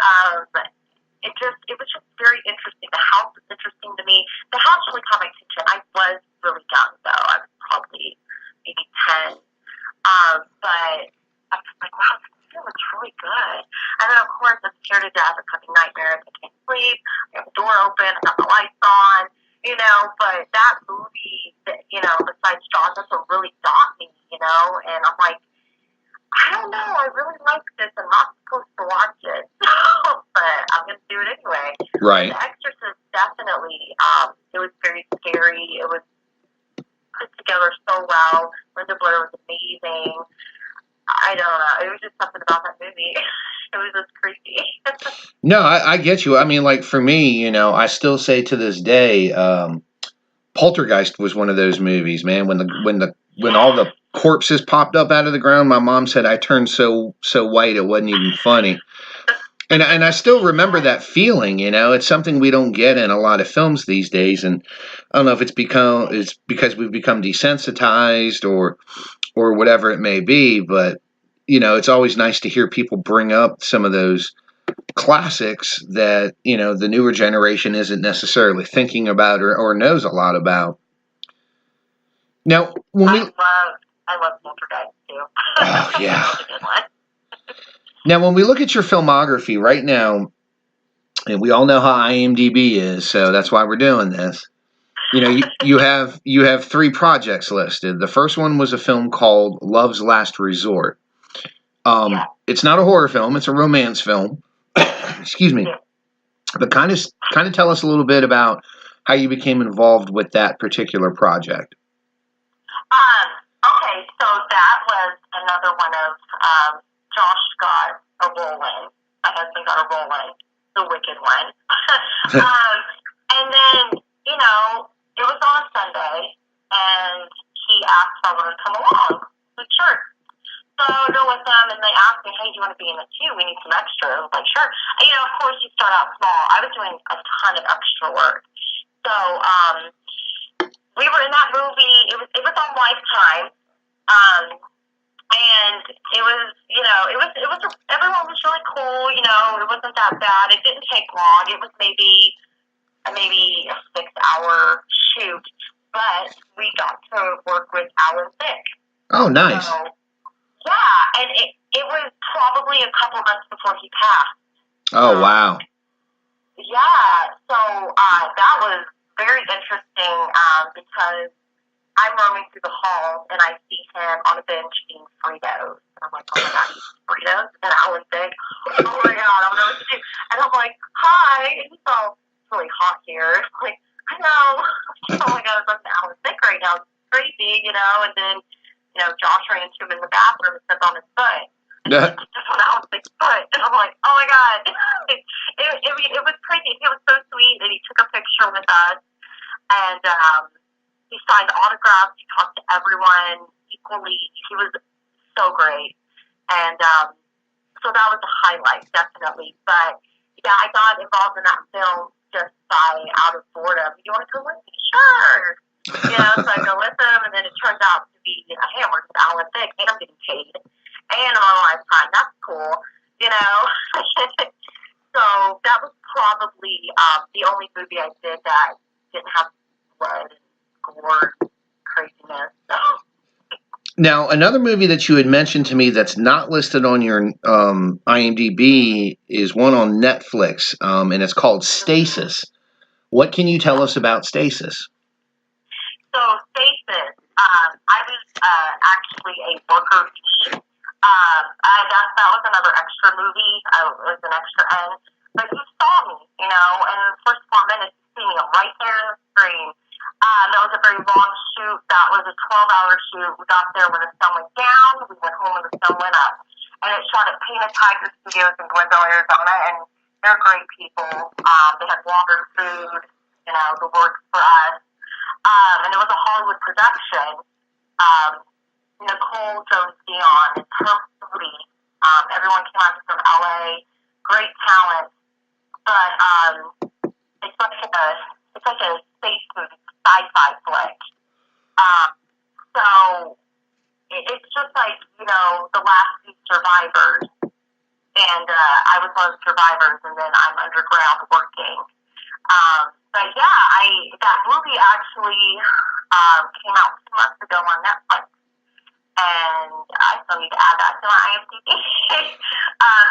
G: it was just very interesting. The house was interesting to me. The house really caught my attention. I was really young, though. I was probably maybe 10. But I was like, wow, this film is really good. And then, of course, I'm scared to death. I'm having nightmares. I can't sleep. I have the door open. I got the lights on. But that movie, besides Jaws, that's what really got me, and I'm like, I don't know, I really like this. I'm not supposed to watch it, but I'm going to do it anyway.
H: Right.
G: The Exorcist, definitely, it was very scary. It was put together so well. Linda Blair was amazing. I don't know. It was just something about that movie. It was just creepy.
H: No, I get you. I mean, like, for me, I still say to this day, Poltergeist was one of those movies, man. When all the corpses popped up out of the ground, my mom said I turned so white it wasn't even funny. And I still remember that feeling. It's something we don't get in a lot of films these days, and I don't know if it's because we've become desensitized or whatever it may be, but it's always nice to hear people bring up some of those classics that the newer generation isn't necessarily thinking about or knows a lot about. Now,
G: I love Poltergeist too.
H: Oh yeah. Now, when we look at your filmography right now, and we all know how IMDb is, so that's why we're doing this. You have 3 projects listed. The first one was a film called Love's Last Resort. It's not a horror film; it's a romance film. Excuse me. But kind of tell us a little bit about how you became involved with that particular project.
G: Okay, so that was another one of Josh got a role in. My husband got a role in, the wicked one. And then, it was on a Sunday, and he asked if I wanted to come along to church. So I go with them, and they asked me, hey, do you want to be in it too? We need some extra. I was like, sure. And, of course, you start out small. I was doing a ton of extra work. So we were in that movie. It was on Lifetime. And it was, everyone was really cool. It wasn't that bad. It didn't take long. It was maybe a 6-hour shoot, but we got to work with Alan Thicke.
H: Oh, nice.
G: So, yeah, and it was probably a couple months before he passed.
H: Oh, wow.
G: Yeah, so that was very interesting because I'm roaming through the halls and I see him on a bench eating Fritos. And I'm like, oh my God, he's Fritos? And Alan Thicke, oh my God, I don't know what to do. And I'm like, hi. And he's all, it's really hot here. I'm like, I know. Oh my God, I'm Alan Thicke right now. It's crazy, And then, Josh ran into him in the bathroom and stepped on his foot. Stepped on Alan Thicke's foot. And I'm like, oh my God. It was crazy. He was so sweet and he took a picture with us. And he signed autographs. He talked to everyone equally. He was so great. And so that was a highlight, definitely. But, yeah, I got involved in that film just out of boredom. You want to go with me? Sure. So I go with him, and then it turns out to be, hey, I'm working with Alan Thicke, and I'm getting paid. And I'm on Lifetime. That's cool. So that was probably the only movie I did that didn't have blood and gore and craziness. So.
H: Now, another movie that you had mentioned to me that's not listed on your IMDb is one on Netflix, and it's called Stasis. What can you tell us about Stasis?
G: So Stasis, I was actually a worker bee. I guess that was another extra movie. I was an extra N. But he saw me, and in the first 4 minutes, he see me. I'm right there in the screen. That was a very long shoot. That was a 12-hour shoot. We got there when the sun went down. We went home when the sun went up. And it shot at Painted Tiger Studios in Glendale, Arizona, and they're great people. They had water, food, the works for us. And it was a Hollywood production. Nicole Jones Dion, her movie. Everyone came out from LA. Great talent. But it's like a space movie, sci-fi flick. So it's just like, the last few survivors. And I was one of the survivors, and then I'm underground working. But yeah, that movie actually came out 2 months ago on Netflix. And I still need to add that to my IMDb.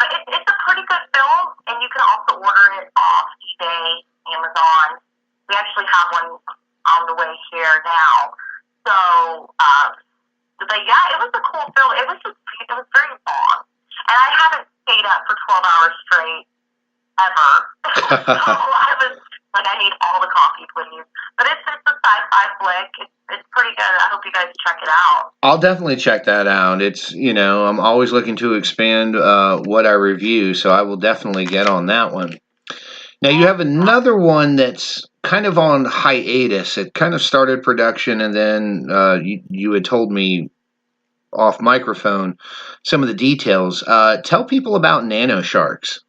G: But it's a pretty good film, and you can also order it off eBay, Amazon. We actually have one on the way here now. So, but yeah, it was a cool film. It was very long, and I haven't stayed up for 12 hours straight ever. So I was like, I need all the coffee, please. But it's a sci-fi flick. It's pretty good. I hope you guys check it out.
H: I'll definitely check that out. It's, I'm always looking to expand what I review, so I will definitely get on that one. Now, you have another one that's kind of on hiatus. It kind of started production, and then you had told me off microphone some of the details. Tell people about Nano Sharks.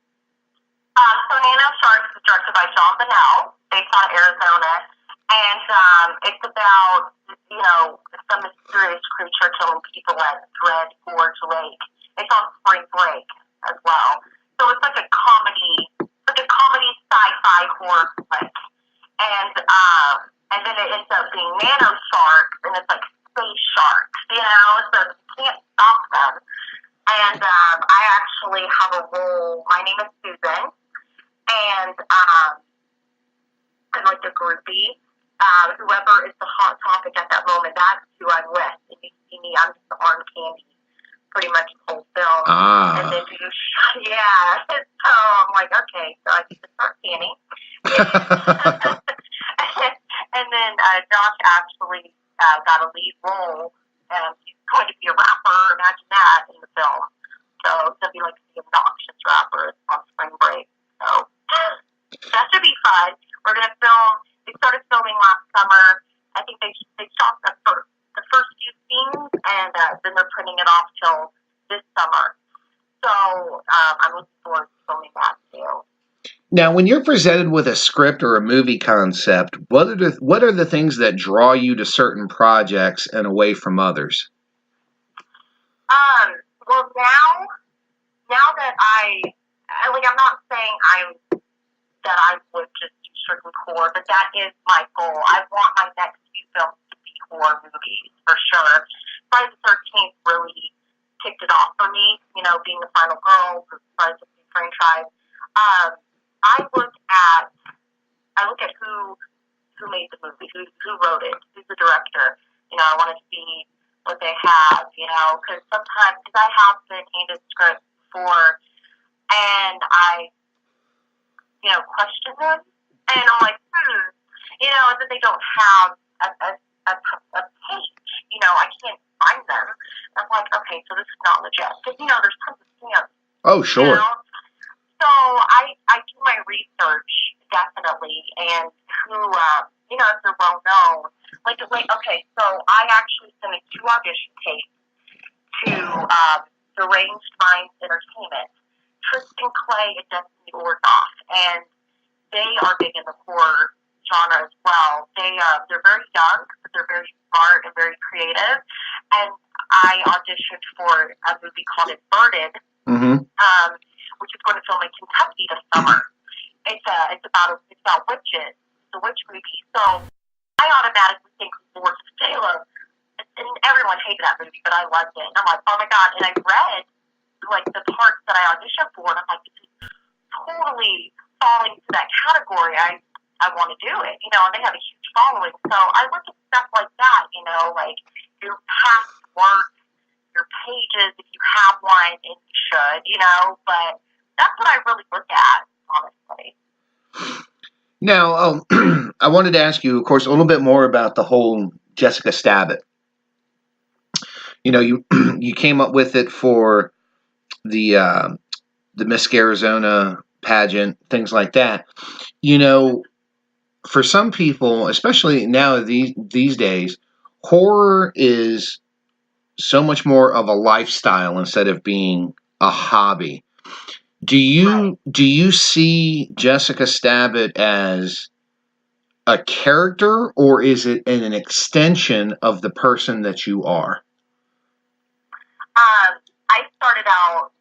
G: So Nano Sharks is directed by John Bonnell, based out of Arizona, and it's about, some mysterious creature killing people at Dread Gorge Lake. It's on Spring Break as well. So it's like a comedy sci-fi horror flick. And then it ends up being nano sharks, and it's like space sharks, so you can't stop them. And I actually have a role. My name is Susan, and I'm like the groupie. Whoever is the hot topic at that moment, that's who I'm with. If you see me, I'm just the arm candy pretty much the whole film. And then yeah. So I'm like, okay, so I get to start canning. And then Josh actually got a lead role. He's going to be a rapper. Imagine that in the film. So it's going to be like the obnoxious rapper on Spring Break. So that should be fun. We're going to film. They started filming last summer. I think they shot the first few scenes, and then they're printing it off till this summer. So I'm looking forward to filming that too.
H: Now, when you're presented with a script or a movie concept, what are the things that draw you to certain projects and away from others?
G: Well, now that I'm not saying that I would just do strictly horror, but that is my goal. I want my next few films to be horror movies for sure. Friday the 13th really kicked it off for me. Being the final girl for the Friday the 13th franchise. I look at who made the movie, who wrote it, who's the director. I want to see what they have, because sometimes, I have been handed scripts before, and I, question them, and I'm like, and then they don't have a page, I can't find them. I'm like, okay, so this is not legit, because, there's tons of scams.
H: Oh, sure.
G: So I do my research, definitely, and who, if they're well known. Okay, so I actually sent 2 audition tapes to Deranged Minds Entertainment, Tristan Clay and Destiny Orzoff, and they are big in the horror genre as well. They're very young, but they're very smart and very creative, and I auditioned for a movie called Inverted, which is going to film in Kentucky this summer. It's about witches. It's a witch movie. So I automatically think Lord of Salem, and everyone hated that movie, but I loved it. And I'm like, oh my god! And I read the parts that I auditioned for, and I'm like, this is totally falling into that category. I I want to do it, and they have a huge following. So I look at stuff like that, like your past work, your pages, if you have one, and you should, but that's what I really look at, honestly.
H: Now, I wanted to ask you, of course, a little bit more about the whole Jessica Stabbit. You came up with it for the Miss Scarizona pageant, things like that. For some people, especially now these days, horror is so much more of a lifestyle instead of being a hobby. Do you see Jessica Stabbit as a character, or is it an extension of the person that you are?
G: I started out,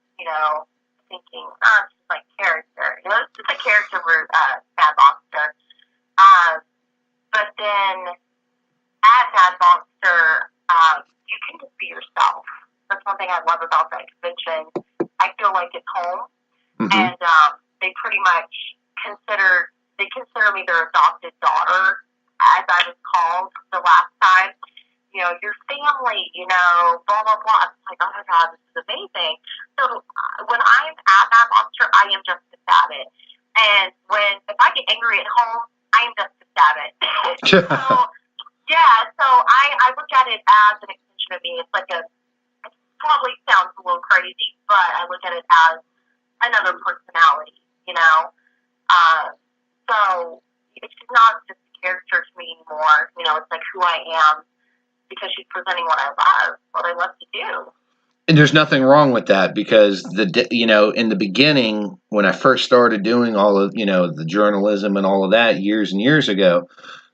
G: thinking, it's like character. It's a character for Mad Monster. But then at Mad Monster, you can just be yourself. That's one thing I love about that convention. I feel like it's home. Mm-hmm. And they pretty much consider me their adopted daughter, as I was called the last time. Your family, blah, blah, blah. I was like, oh my God, this is amazing. So when I'm at Mad Monster, I am Jessica Stabbit. And if I get angry at home, I am Jessica Stabbit. So I look at it as an extension of me. It's like it probably sounds a little crazy, but I look at it as another personality, So it's not just a character to me anymore. It's like who I am, because she's presenting what I love to do.
H: And there's nothing wrong with that, because in the beginning, when I first started doing all of the journalism and all of that years and years ago,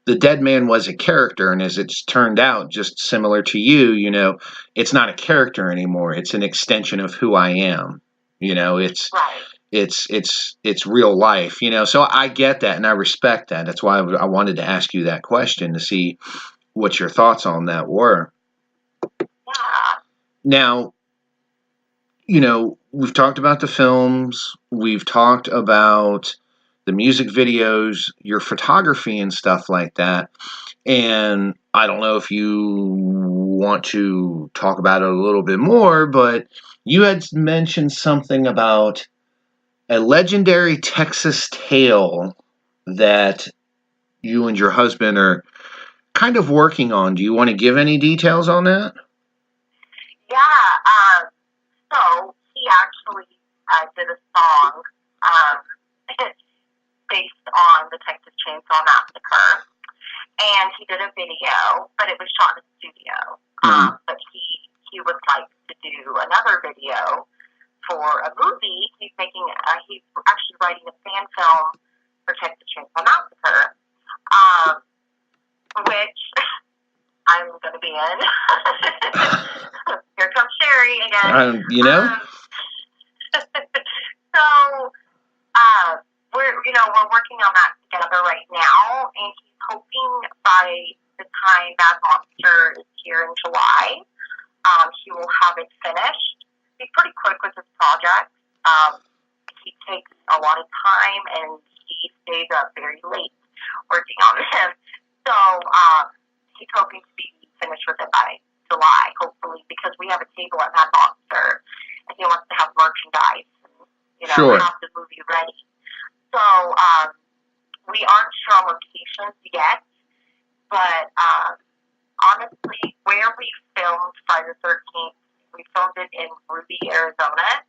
H: the dead man was a character, and as it's turned out, just similar to you, it's not a character anymore. It's an extension of who I am. It's
G: right.
H: It's real life. So I get that and I respect that. That's why I wanted to ask you that question, to see what your thoughts on that were.
G: Yeah.
H: Now, we've talked about the films, we've talked about the music videos, your photography and stuff like that. And I don't know if you want to talk about it a little bit more, but you had mentioned something about a legendary Texas tale that you and your husband are kind of working on. Do you want to give any details on that?
G: Yeah, so he actually did a song based on the Texas Chainsaw Massacre, and he did a video, but it was shot in a studio.
H: Mm-hmm.
G: But he would like to do another video for a movie. He's actually writing a fan film for Texas Chainsaw Massacre, which I'm going to be in. Here comes Sherry again. So we're working on that together right now, and he's hoping by the time Mad Monster is here in July, he will have it finished. He's pretty quick with his project. He takes a lot of time, and he stays up very late working on him. So he's hoping to be finished with it by July, hopefully, because we have a table at Mad Monster, and he wants to have merchandise and,
H: sure,
G: have the movie ready. So we aren't sure on locations yet, but honestly, where we filmed Friday the 13th, we filmed it in Ruby, Arizona.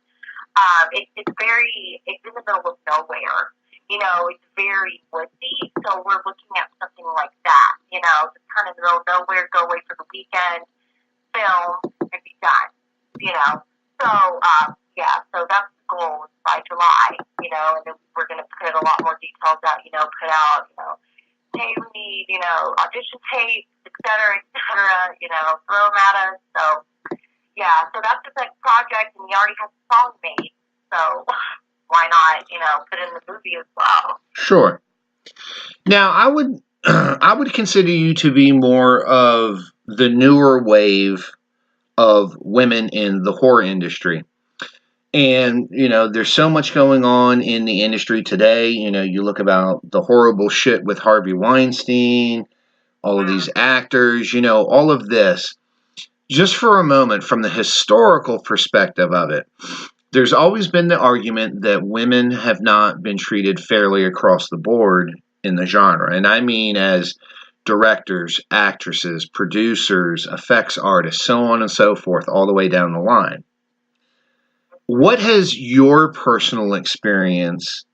G: It's in the middle of nowhere. It's very woodsy, so we're looking at something like that. Just kind of middle of nowhere, go away for the weekend, film, and be done. So that's the goal, by July. And then we're going to put a lot more details out. Put out, hey, we need, audition tapes, et cetera, throw them at us. So, yeah, so that's the next project, and he already has a song made. So why not, put it in the movie as well?
H: Sure. Now, I would consider you to be more of the newer wave of women in the horror industry. And, there's so much going on in the industry today. You look about the horrible shit with Harvey Weinstein, all of these actors, all of this. Just for a moment, from the historical perspective of it, there's always been the argument that women have not been treated fairly across the board in the genre. And I mean as directors, actresses, producers, effects artists, so on and so forth, all the way down the line. What has your personal experience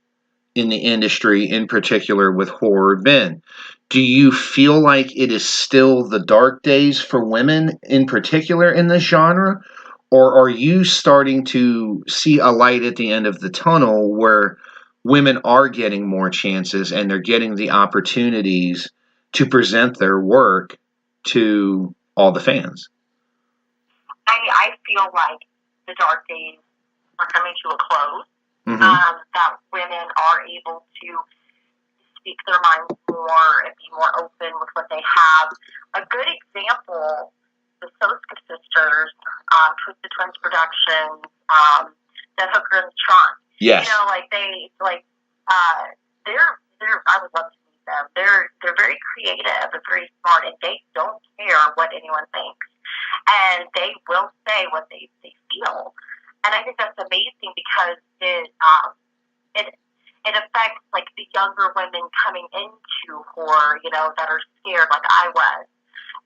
H: in the industry, in particular with horror, been? Do you feel like it is still the dark days for women in particular in this genre? Or are you starting to see a light at the end of the tunnel where women are getting more chances and they're getting the opportunities to present their work to all the fans?
G: I feel like the dark days are coming to a close. That women are able to speak their minds more and be more open with what they have. A good example, the Soska sisters, Twisted Twins Productions, the Hooker and the Trunk.
H: Yes.
G: They're I would love to meet them. They're very creative and very smart, and they don't care what anyone thinks. And they will say what they feel. And I think that's amazing because it affects like the younger women coming into horror, that are scared like I was.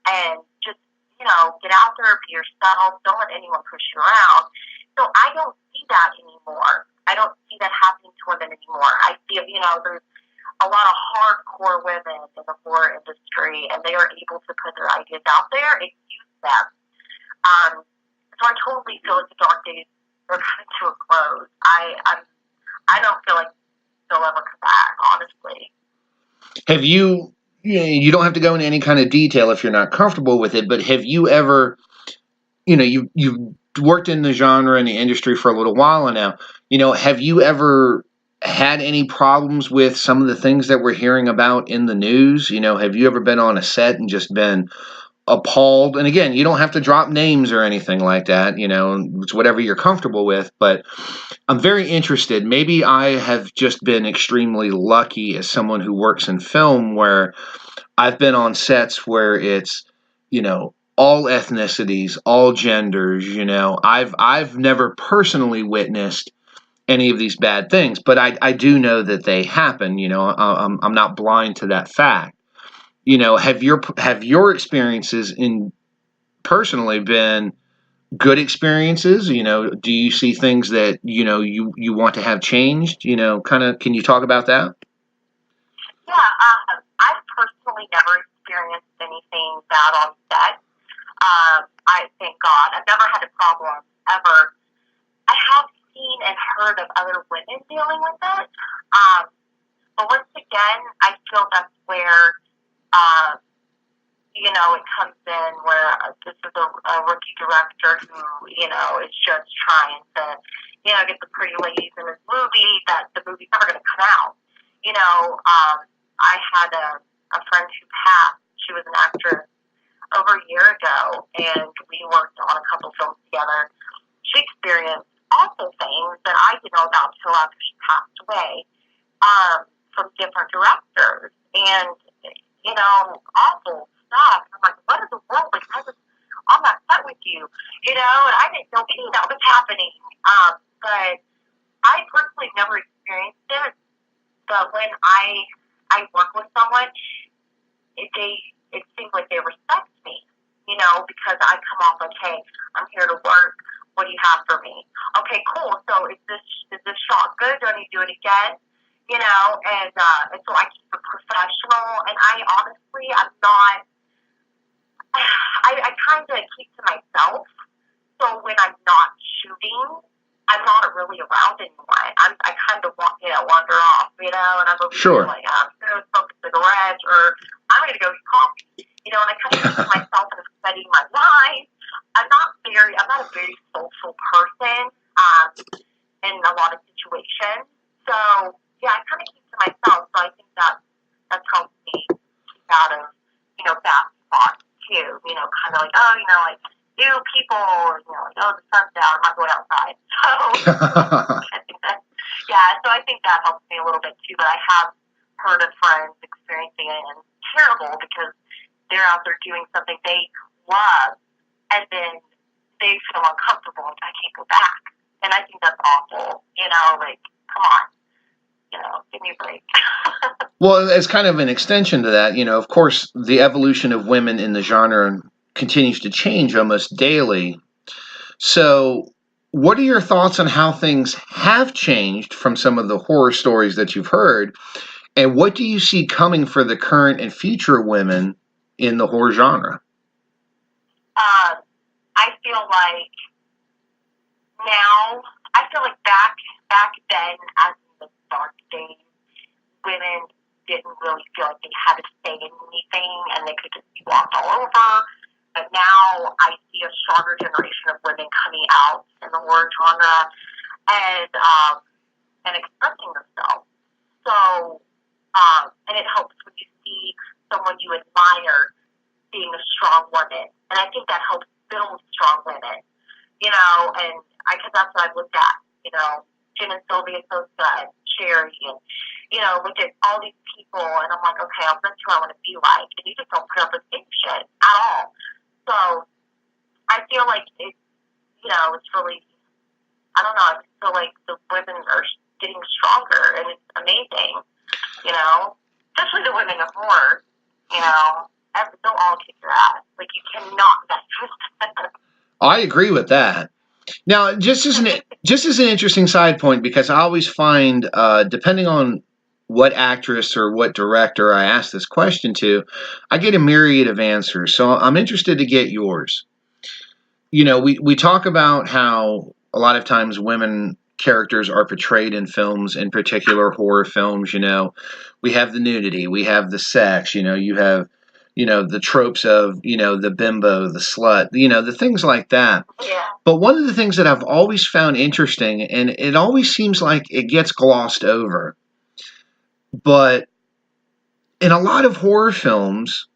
G: And just, get out there, be yourself, don't let anyone push you around. So I don't see that anymore. I don't see that happening to women anymore. I see, there's a lot of hardcore women in the horror industry, and they are able to put their ideas out there and use them. So I totally feel like the dark days are coming to a close. I don't feel like they'll ever come back, honestly.
H: Have you don't have to go into any kind of detail if you're not comfortable with it, but have you ever, you've worked in the genre and the industry for a little while now, have you ever had any problems with some of the things that we're hearing about in the news? Have you ever been on a set and just been appalled? And again, you don't have to drop names or anything like that, it's whatever you're comfortable with, but I'm very interested. Maybe I have just been extremely lucky as someone who works in film, where I've been on sets where it's, all ethnicities, all genders, I've never personally witnessed any of these bad things, but I do know that they happen, I'm not blind to that fact. Have your experiences personally been good experiences? Do you see things that you want to have changed? Can you talk about that?
G: Yeah, I've personally never experienced anything bad on set. I thank God. I've never had a problem ever. I have seen and heard of other women dealing with it. But once again, I feel that's where it comes in where this is a rookie director who, is just trying to, get the pretty ladies in his movie, that the movie's never going to come out. I had a friend who passed. She was an actress over a year ago, and we worked on a couple films together. She experienced also things that I didn't know about until after she passed away, from different directors. And awful stuff. I'm like, what in the world? Like, I was on that set with you, and I didn't know any of that was happening. But I personally never experienced it. But when I work with someone, it seems like they respect me, because I come off like, hey, I'm here to work. What do you have for me? Okay, cool. So is this shot good? Do I need to do it again? And so I keep it professional, and I honestly, I'm not, I kind of keep to myself, so when I'm not shooting, I'm not really around anyone. I kind of wander off, and I'm over here like, I'm going to smoke a cigarette, or I'm going to go eat coffee, and I kind of keep to myself and I'm studying my lines. I'm not a very social person, in a lot of situations, so yeah, I kind of keep to myself, so I think that's helped me keep out of, bad spots too, kind of like, like, new people, like, oh, the sun's out, I'm not going outside. So, I think that, so I think that helps me a little bit too, but I have heard of friends experiencing it, and it's terrible because they're out there doing something they love, and then they feel uncomfortable, and I can't go back. And I think that's awful, like, come on, give me a break.
H: Well, as kind of an extension to that, of course, the evolution of women in the genre continues to change almost daily. So, what are your thoughts on how things have changed from some of the horror stories that you've heard? And what do you see coming for the current and future women in the horror genre?
G: I feel like now, back then, as in the dark days, women didn't really feel like they had to say anything, and they could just be walked all over. But now I see a stronger generation of women coming out in the horror genre and expressing themselves. So, and it helps when you see someone you admire being a strong woman. And I think that helps build strong women, and because that's what I've looked at, Jen and Sylvia Sosa, Sherry, and, look at all these people, and I'm like, okay, that's who I want to be like. And you just don't put up with any shit at all. So I feel like it's really, I don't know, I feel like the women are getting stronger, and it's amazing, especially the women of horror, they'll all kick your ass. Like, you cannot mess with them.
H: I agree with that. Now, just as an interesting side point, because I always find, depending on what actress or what director I ask this question to, I get a myriad of answers. So I'm interested to get yours. We talk about how a lot of times women characters are portrayed in films, in particular horror films. We have the nudity, we have the sex, you have, the tropes of, the bimbo, the slut, the things like that.
G: Yeah.
H: But one of the things that I've always found interesting, and it always seems like it gets glossed over, but in a lot of horror films,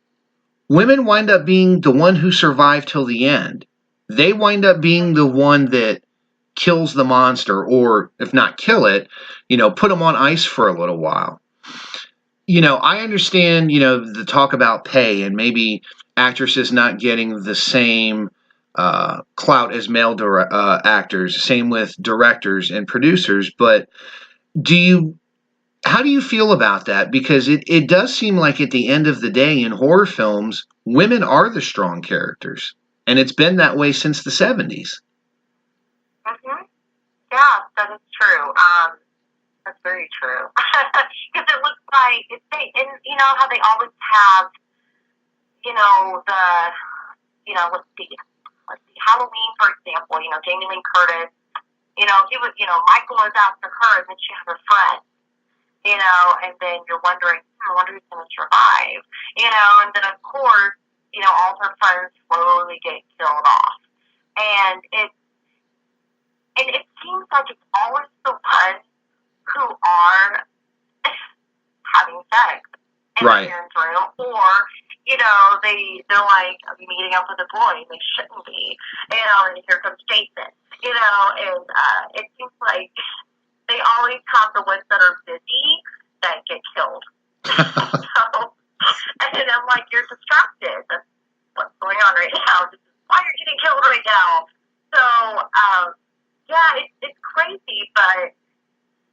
H: women wind up being the one who survived till the end. They wind up being the one that kills the monster, or if not kill it, put them on ice for a little while. I understand, the talk about pay and maybe actresses not getting the same clout as male actors, same with directors and producers, but how do you feel about that? Because it does seem like at the end of the day in horror films, women are the strong characters, and it's been that way since the 70s.
G: Mm-hmm. Yeah, that is true. That's very true. Because it looks like, how they always have, let's see, Halloween, for example, Jamie Lee Curtis, he was, Michael was after her, and then she had her friend, and then you're wondering, I wonder who's going to survive, and then of course, all her friends slowly get killed off. And it seems like it's always the ones who are having sex in the parents' room, or they're like meeting up with a boy and they shouldn't be, and here comes Jason, and it seems like they always have the ones that are busy that get killed. So, and I'm like, you're distracted. That's what's going on right now. This is why you're getting killed right now. So, it's crazy, but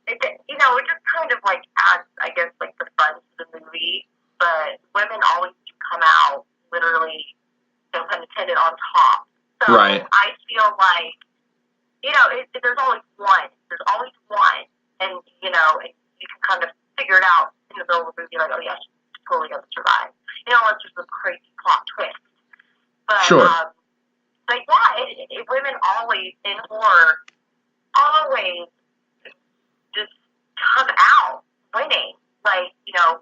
G: it just kind of like adds, I guess, like the fun to the movie. But women always do come out literally, no pun intended, on top. So I feel like, there's always one. There's always one, and and you can kind of figure it out in the middle of the movie, like, oh yeah, she's totally gonna survive. It's just a crazy plot twist. But
H: sure.
G: But yeah, women always in horror always just come out winning. Like,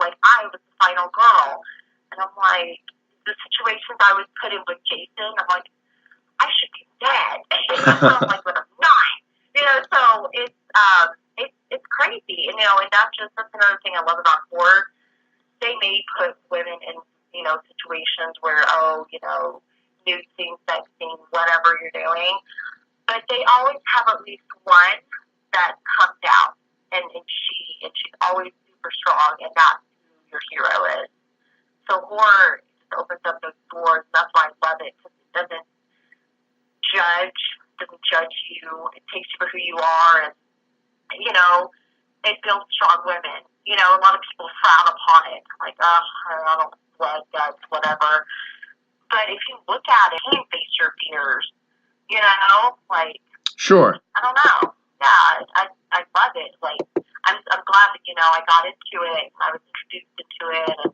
G: like I was the final girl, and I'm like, the situations I was put in with Jason, I'm like, I should be dead. I'm like, but I'm not. So it's crazy, and that's another thing I love about horror. They may put women in situations where nude scene, sex scene, whatever you're doing, but they always have at least one that comes out, and she's always super strong, and that's who your hero is. So horror just opens up those doors, and that's why I love it, because it doesn't judge you. It takes you for who you are, and it builds strong women. A lot of people frown upon it, like, I don't blood, guts, whatever. But if you look at it, you can face your fears. Like,
H: Sure.
G: I don't know. Yeah, I love it. Like, I'm glad that I got into it. And I was introduced into it, and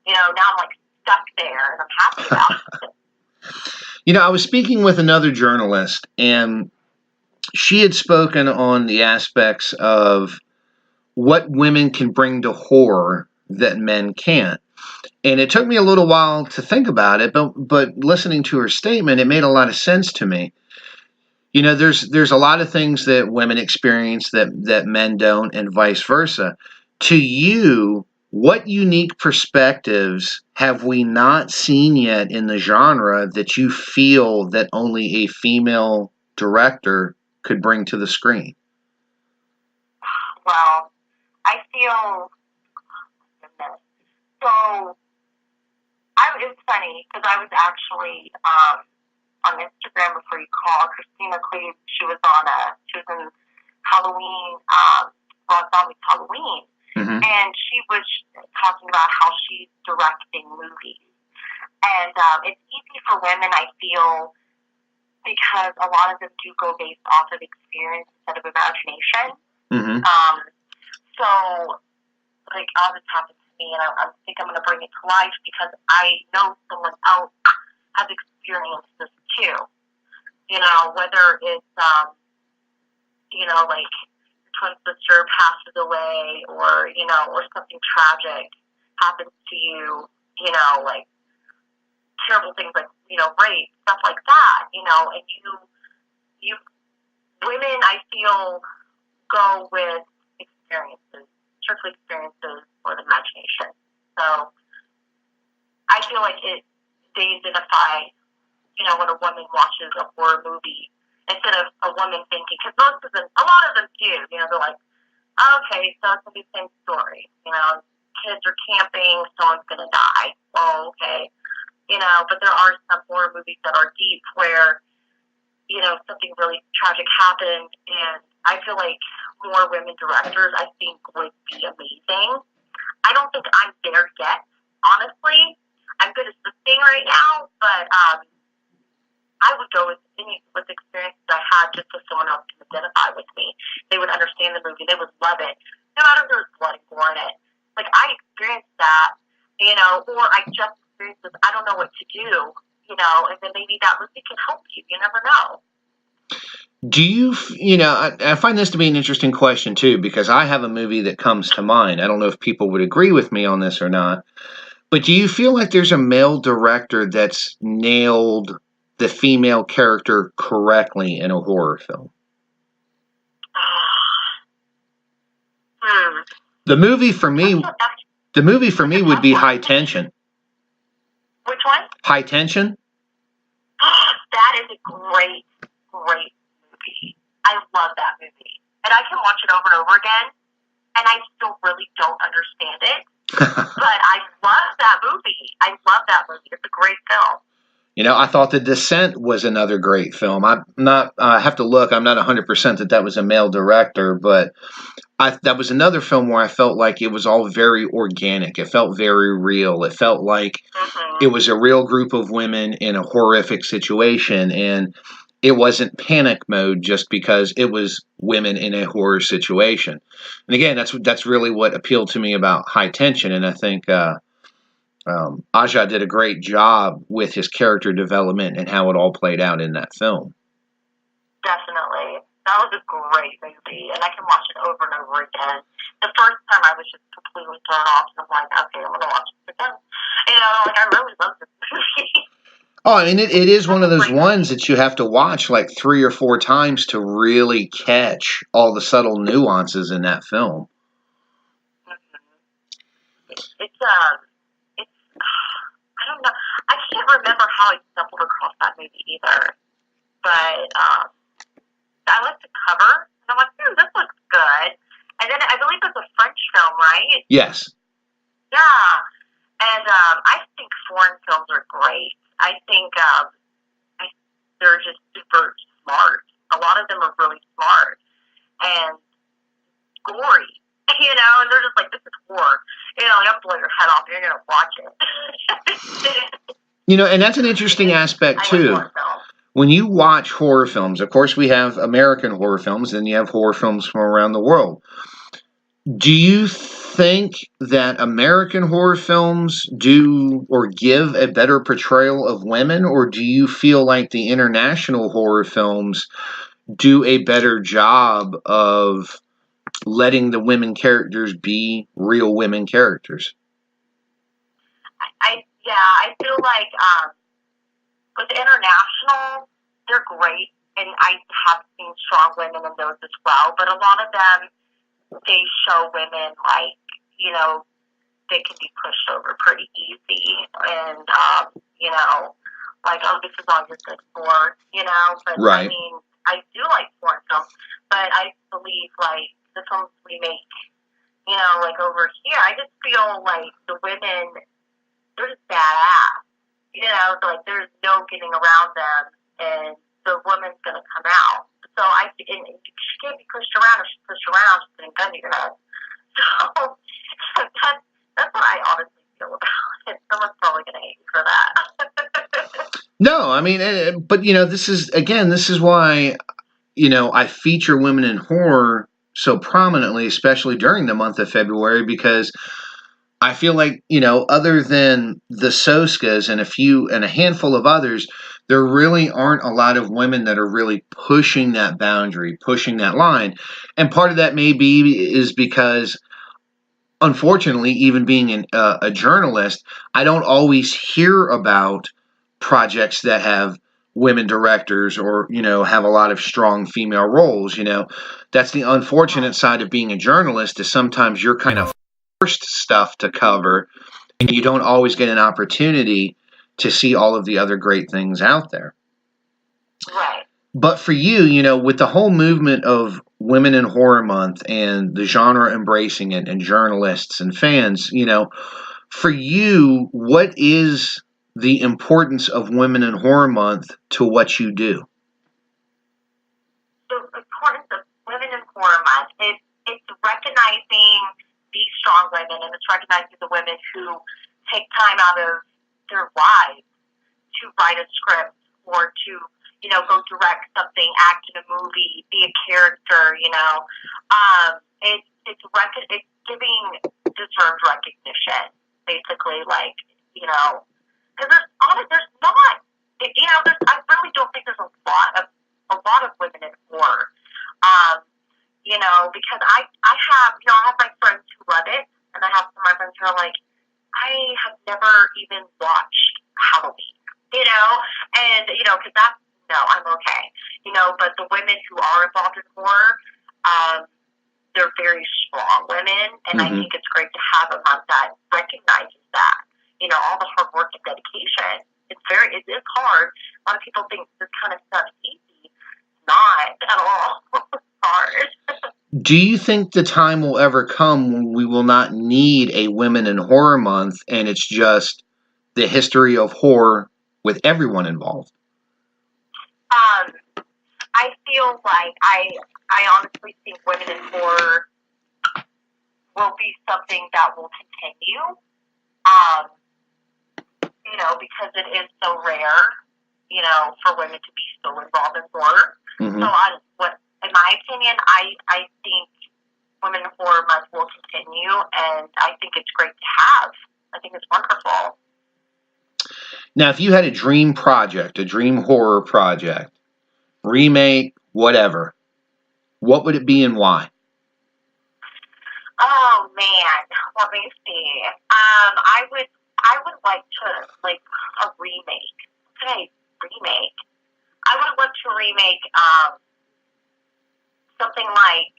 G: now I'm like stuck there, and I'm happy about it.
H: I was speaking with another journalist, and she had spoken on the aspects of what women can bring to horror that men can't. And it took me a little while to think about it, but listening to her statement, it made a lot of sense to me. There's a lot of things that women experience that men don't, and vice versa. To you, what unique perspectives have we not seen yet in the genre that you feel that only a female director could bring to the screen?
G: Well, I feel so. It's funny because I was actually on Instagram before you called. Christina Cleave, she was in Halloween, Rob Zombie's Halloween, and she was talking about how she's directing movies, and it's easy for women, I feel, because a lot of them do go based off of experience instead of imagination. So, like, all this happened to me, and I think I'm going to bring it to life because I know someone else has experienced this too. Whether it's, like, your twin sister passes away, or something tragic happens to you, like, terrible things like, rape, stuff like that, and you women, I feel, go with experiences, strictly experiences or the imagination. So I feel like they identify, when a woman watches a horror movie, instead of a woman thinking, because a lot of them do, they're like, okay, so it's going to be the same story, kids are camping, someone's going to die. Oh, okay. But there are some horror movies that are deep where, something really tragic happened, and I feel like more women directors, I think, would be amazing. I don't think I'm there yet, honestly. I'm good at assisting right now, but I would go with experiences I had just so someone else can identify with me. They would understand the movie. They would love it, no matter if there was blood and gore in it. Like, I experienced that, or I just experienced this. I don't know what to do, and then maybe that movie can help you. You never know.
H: Do you, I find this to be an interesting question too, because I have a movie that comes to mind. I don't know if people would agree with me on this or not, but do you feel like there's a male director that's nailed the female character correctly in a horror film? The movie for me would be High Tension.
G: Which one?
H: High Tension.
G: That is a great movie. I love that movie. And I can watch it over and over again, and I still really don't understand it. But I love that movie. It's a great film.
H: I thought The Descent was another great film. I'm not, I have to look, I'm not 100% that was a male director, but that was another film where I felt like it was all very organic. It felt very real. It felt like it was a real group of women in a horrific situation, and it wasn't panic mode just because it was women in a horror situation. And again, that's really what appealed to me about High Tension, and I think Aja did a great job with his character development and how it all played out in that film.
G: Definitely. That was a great movie, and I can watch it over and over again. The first time I was just completely thrown off, and I'm like, okay, I'm going to watch it again. I really love this movie.
H: Oh, I mean, it is one of those ones that you have to watch like 3 or 4 times to really catch all the subtle nuances in that film.
G: It's I don't know. I can't remember how I stumbled across that movie either. But
H: Yes.
G: Yeah. And I think foreign films are great. I think they're just super smart. A lot of them are really smart and gory. You know, and they're just like, this is war. You know, like, I'll blow your head off and you're going to watch it.
H: You know, and that's an interesting aspect, too. When you watch horror films, of course, we have American horror films, and you have horror films from around the world. Do you think that American horror films do or give a better portrayal of women, or do you feel like the international horror films do a better job of letting the women characters be real women characters?
G: I feel like with international, they're great, and I have seen strong women in those as well, but a lot of them, they show women like, you know, they can be pushed over pretty easy, and, you know, like, oh, this is all you're good for, you know, but
H: right.
G: I mean, I do like foreign films, but I believe, like, the films we make, you know, like over here, I just feel like the women, they're just badass, you know, so like there's no getting around them, and the woman's gonna come out. So she can't be pushed around. If she's pushed around, she's gonna gun to your head. So that's what I honestly feel about it. Someone's probably gonna hate me for that.
H: No, I mean, but you know, this is why, you know, I feature women in horror so prominently, especially during the month of February, because I feel like, you know, other than the Soskas and a handful of others, there really aren't a lot of women that are really pushing that boundary, pushing that line. And part of that is because, unfortunately, even being a journalist, I don't always hear about projects that have women directors or, you know, have a lot of strong female roles. You know, that's the unfortunate side of being a journalist, is sometimes you're kind of forced stuff to cover, and you don't always get an opportunity to see all of the other great things out there.
G: Right.
H: But for you, you know, with the whole movement of Women in Horror Month and the genre embracing it, and journalists and fans, you know, for you, what is the importance of Women in Horror Month to what you do?
G: The importance of Women in Horror Month is it's recognizing these strong women, and it's recognizing the women who take time out of their lives to write a script or to, you know, go direct something, act in a movie, be a character, you know. It's giving deserved recognition, basically, like, you know, because there's not, you know, I really don't think there's a lot of women in horror. You know, because I have my friends who love it, and I have some of my friends who are like, I have never even watched Halloween, you know, and, you know, because I'm okay, you know, but the women who are involved in horror, they're very strong women, and I think it's great to have a month that recognizes that, you know, all the hard work and dedication. It is hard. A lot of people think this kind of stuff's easy. It's not at all. Hard.
H: Do you think the time will ever come when we will not need a Women in Horror Month, and it's just the history of horror with everyone involved?
G: I feel like I honestly think Women in Horror will be something that will continue. You know, because it is so rare, you know, for women to be so involved in horror. So in my opinion, I think Women in Horror Month will continue, and I think it's great to have. I think it's wonderful.
H: Now, if you had a dream project, a dream horror project, remake, whatever, what would it be and why?
G: Oh man, let me see. I would like to, like, a remake. Okay, remake. I would love to remake something like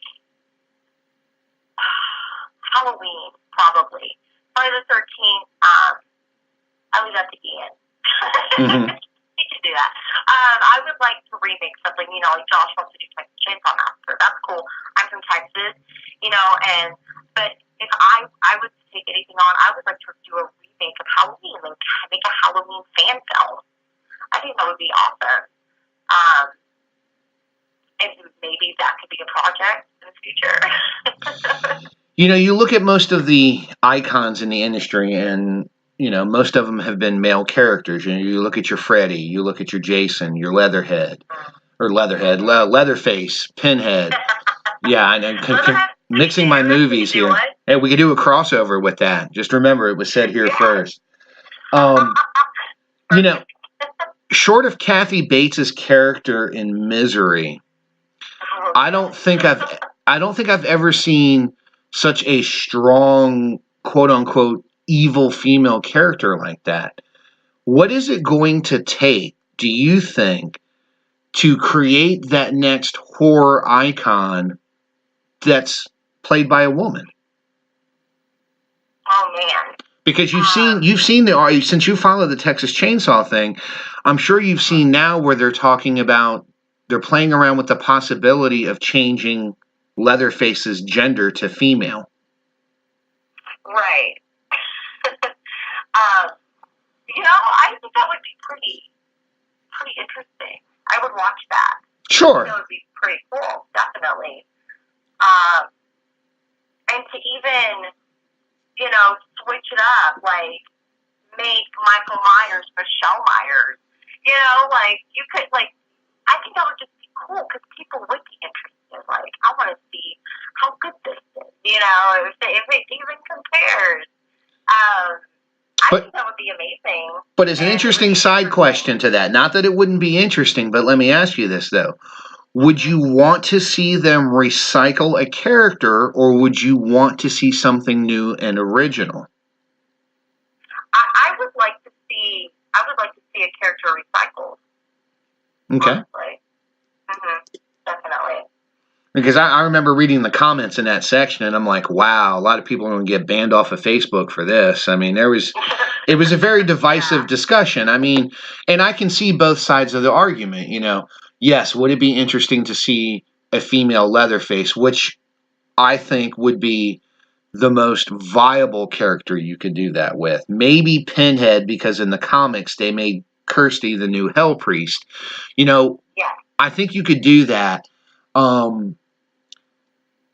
G: Halloween, probably. Friday the 13th, I leave that to Ian. He can do that. I would like to remake something, you know, like Josh wants to do Texas Chainsaw Massacre. That's cool. I'm from Texas, you know, but if I would take anything on. I would like to do a remake of Halloween and make a Halloween fan film. I think that would be awesome. And maybe that could be a project in the future.
H: You know, you look at most of the icons in the industry, and you know, most of them have been male characters. You know, you look at your Freddy, you look at your Jason, your Leatherhead, Leatherface, Pinhead. Yeah, I know. Mixing my movies here. Hey, we could do a crossover with that. Just remember, it was said here first. You know, short of Kathy Bates's character in Misery, I don't think I've ever seen such a strong, quote unquote, evil female character like that. What is it going to take, do you think, to create that next horror icon that's played by a woman?
G: Oh man.
H: Because you've seen the, since you follow the Texas Chainsaw thing, I'm sure you've seen now where they're talking about, they're playing around with the possibility of changing Leatherface's gender to female.
G: Right. You know, I think that would be pretty interesting. I would watch that.
H: Sure.
G: That would be pretty cool, definitely. And to even, you know, switch it up, like, make Michael Myers Michelle Myers. You know, like, you could, like, I think that would just be cool, because people would be interested. Like, I want to see how good this is, you know, if it even compares. I think that would be amazing.
H: But as an interesting side question to that, not that it wouldn't be interesting, but let me ask you this, though. Would you want to see them recycle a character, or would you want to see something new and original?
G: I would like to see a character recycled.
H: Okay.
G: Definitely.
H: Because I remember reading the comments in that section, and I'm like, wow, a lot of people are going to get banned off of Facebook for this. I mean, it was a very divisive discussion. I mean, and I can see both sides of the argument, you know. Yes, would it be interesting to see a female Leatherface, which I think would be the most viable character you could do that with. Maybe Pinhead, because in the comics they made Kirsty the new Hell Priest. You know, I think you could do that.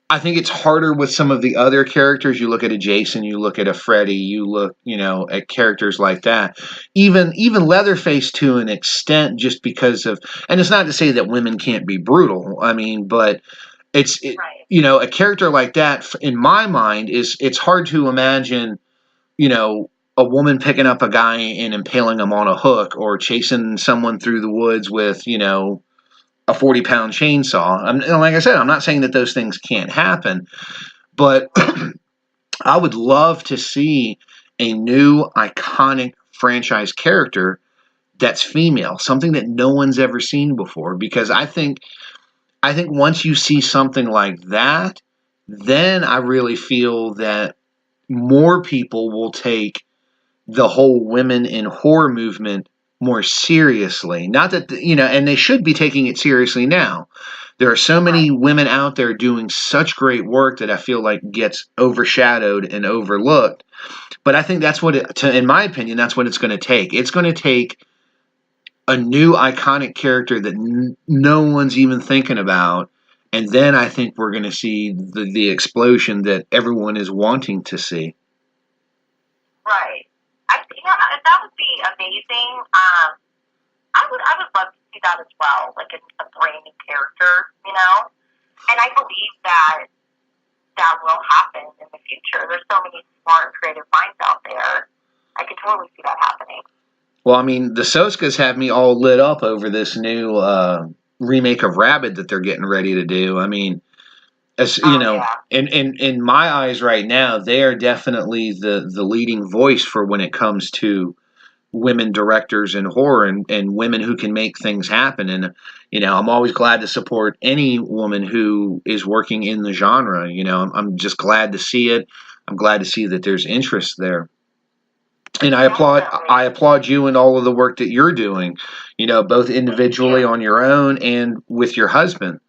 H: I think it's harder with some of the other characters. You look at a Jason, you look at a Freddy, you look, you know, at characters like that. Even Leatherface to an extent, just because of, and it's not to say that women can't be brutal. I mean, but you know, a character like that, in my mind, it's hard to imagine, you know, a woman picking up a guy and impaling him on a hook, or chasing someone through the woods with, you know, a 40-pound chainsaw. And like I said, I'm not saying that those things can't happen, but I would love to see a new iconic franchise character that's female, something that no one's ever seen before. Because I think once you see something like that, then I really feel that more people will take the whole women in horror movement more seriously. Not that, you know, and they should be taking it seriously now. There are so many women out there doing such great work that I feel like gets overshadowed and overlooked. But I think that's what in my opinion, that's what it's going to take. It's going to take a new iconic character that no one's even thinking about. And then I think we're going to see the explosion that everyone is wanting to see.
G: Right. That would be amazing. I would love to see that as well, like a brand new character, you know. And I believe that will happen in the future. There's so many smart, creative minds out there. I could totally see that happening.
H: Well, I mean, the Soskas have me all lit up over this new remake of Rabid that they're getting ready to do. I mean, as you know, in my eyes right now, they are definitely the leading voice for when it comes to women directors in horror and women who can make things happen. And, you know, I'm always glad to support any woman who is working in the genre. You know, I'm just glad to see it. I'm glad to see that there's interest there. And I applaud you and all of the work that you're doing, you know, both individually on your own and with your husband.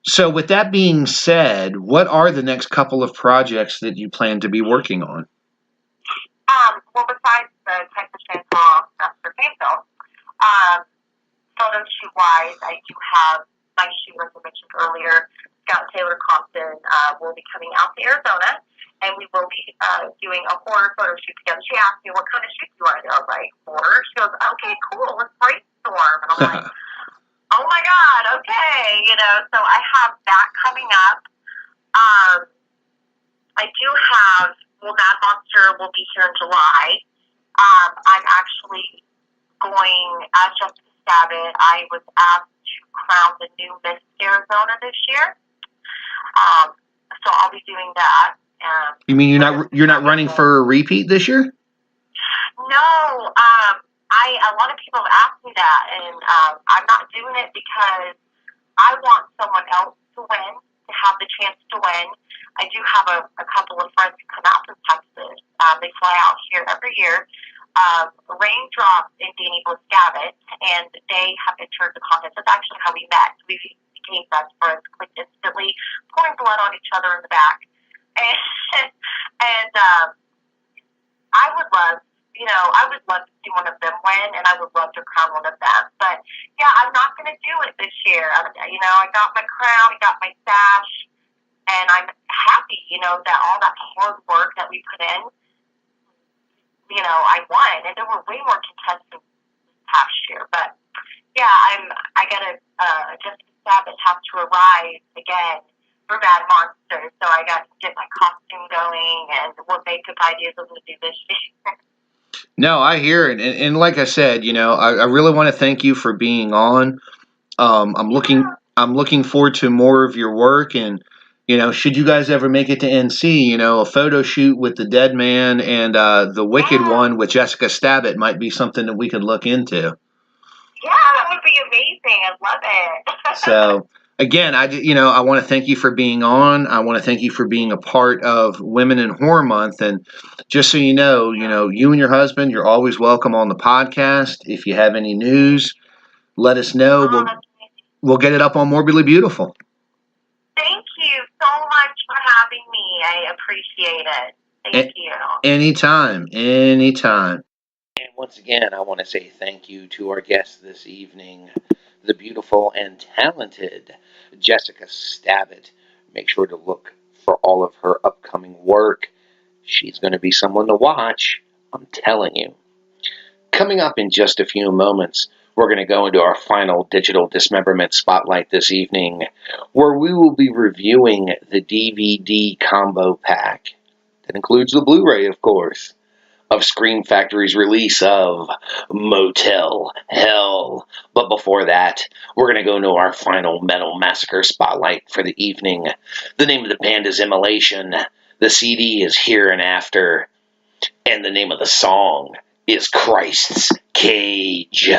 H: So with that being said, what are the next couple of projects that you plan to be working on?
G: Well, besides the Texas Chainsaw Massacre fan film, photo shoot wise, I do have my shoot, as I mentioned earlier. Scout Taylor Compton will be coming out to Arizona, and we will be doing a horror photo shoot together. She asked me, what kind of shoot do you want to do? I was like, horror? She goes, okay, cool, let's brainstorm. And I'm like, oh my God, okay, so I have that coming up. I do have, Mad Monster will be here in July. I'm actually going, as Jessica Stabbit, I was asked to crown the new Miss Scarizona this year. So I'll be doing that.
H: You mean you're not running for a repeat this year?
G: No, a lot of people have asked me that, and I'm not doing it because I want someone else to win, to have the chance to win. I do have a couple of friends who come out from Texas. They fly out here every year. Raindrop and Danny Stabbit, and they have entered the contest. That's actually how we met. We became best friends, clicked instantly, pouring blood on each other in the back. And I would love to see one of them win, and I would love to crown one of them. But yeah, I'm not going to do it this year. I got my crown, I got my sash, and I'm happy, that all that hard work that we put in, I won, and there were way more contestants this past year. But yeah, I gotta Jessica Stabbit has to arrive again for Mad Monster, so I got to get my costume going and what makeup ideas I'm gonna do this year.
H: No, I hear it, and like I said, I really want to thank you for being on. I'm looking forward to more of your work, and should you guys ever make it to NC, a photo shoot with the Dead Man and the Wicked one with Jessica Stabbit might be something that we could look into.
G: Yeah, that would be amazing. I love it.
H: So again, I want to thank you for being on. I want to thank you for being a part of Women in Horror Month. And just so you know, you and your husband, you're always welcome on the podcast. If you have any news, let us know. We'll get it up on Morbidly Beautiful.
G: Thank you so much for having me. I appreciate it. Thank you.
H: Anytime.
F: And once again, I want to say thank you to our guest this evening, the beautiful and talented Jessica Stabbit. Make sure to look for all of her upcoming work. She's going to be someone to watch, I'm telling you. Coming up in just a few moments, we're going to go into our final Digital Dismemberment Spotlight this evening, where we will be reviewing the DVD combo pack. That includes the Blu-ray, of course, of Scream Factory's release of Motel Hell. But before that, we're going to go into our final Metal Massacre Spotlight for the evening. The name of the band is Immolation. The CD is Here and After. And the name of the song is Christ's Cage.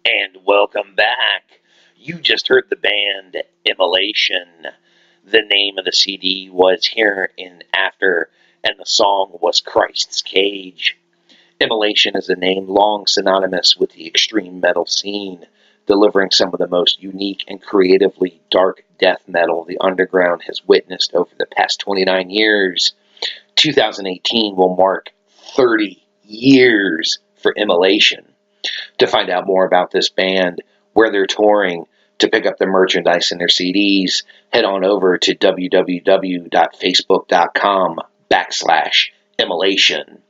F: And welcome back. You just heard the band Immolation. The name of the CD was Here in After, and the song was Christ's Cage. Immolation is a name long synonymous with the extreme metal scene, delivering some of the most unique and creatively dark death metal the underground has witnessed over the past 29 years. 2018 will mark 30 years for Immolation. To find out more about this band, where they're touring, to pick up their merchandise and their CDs, head on over to www.facebook.com/Immolation.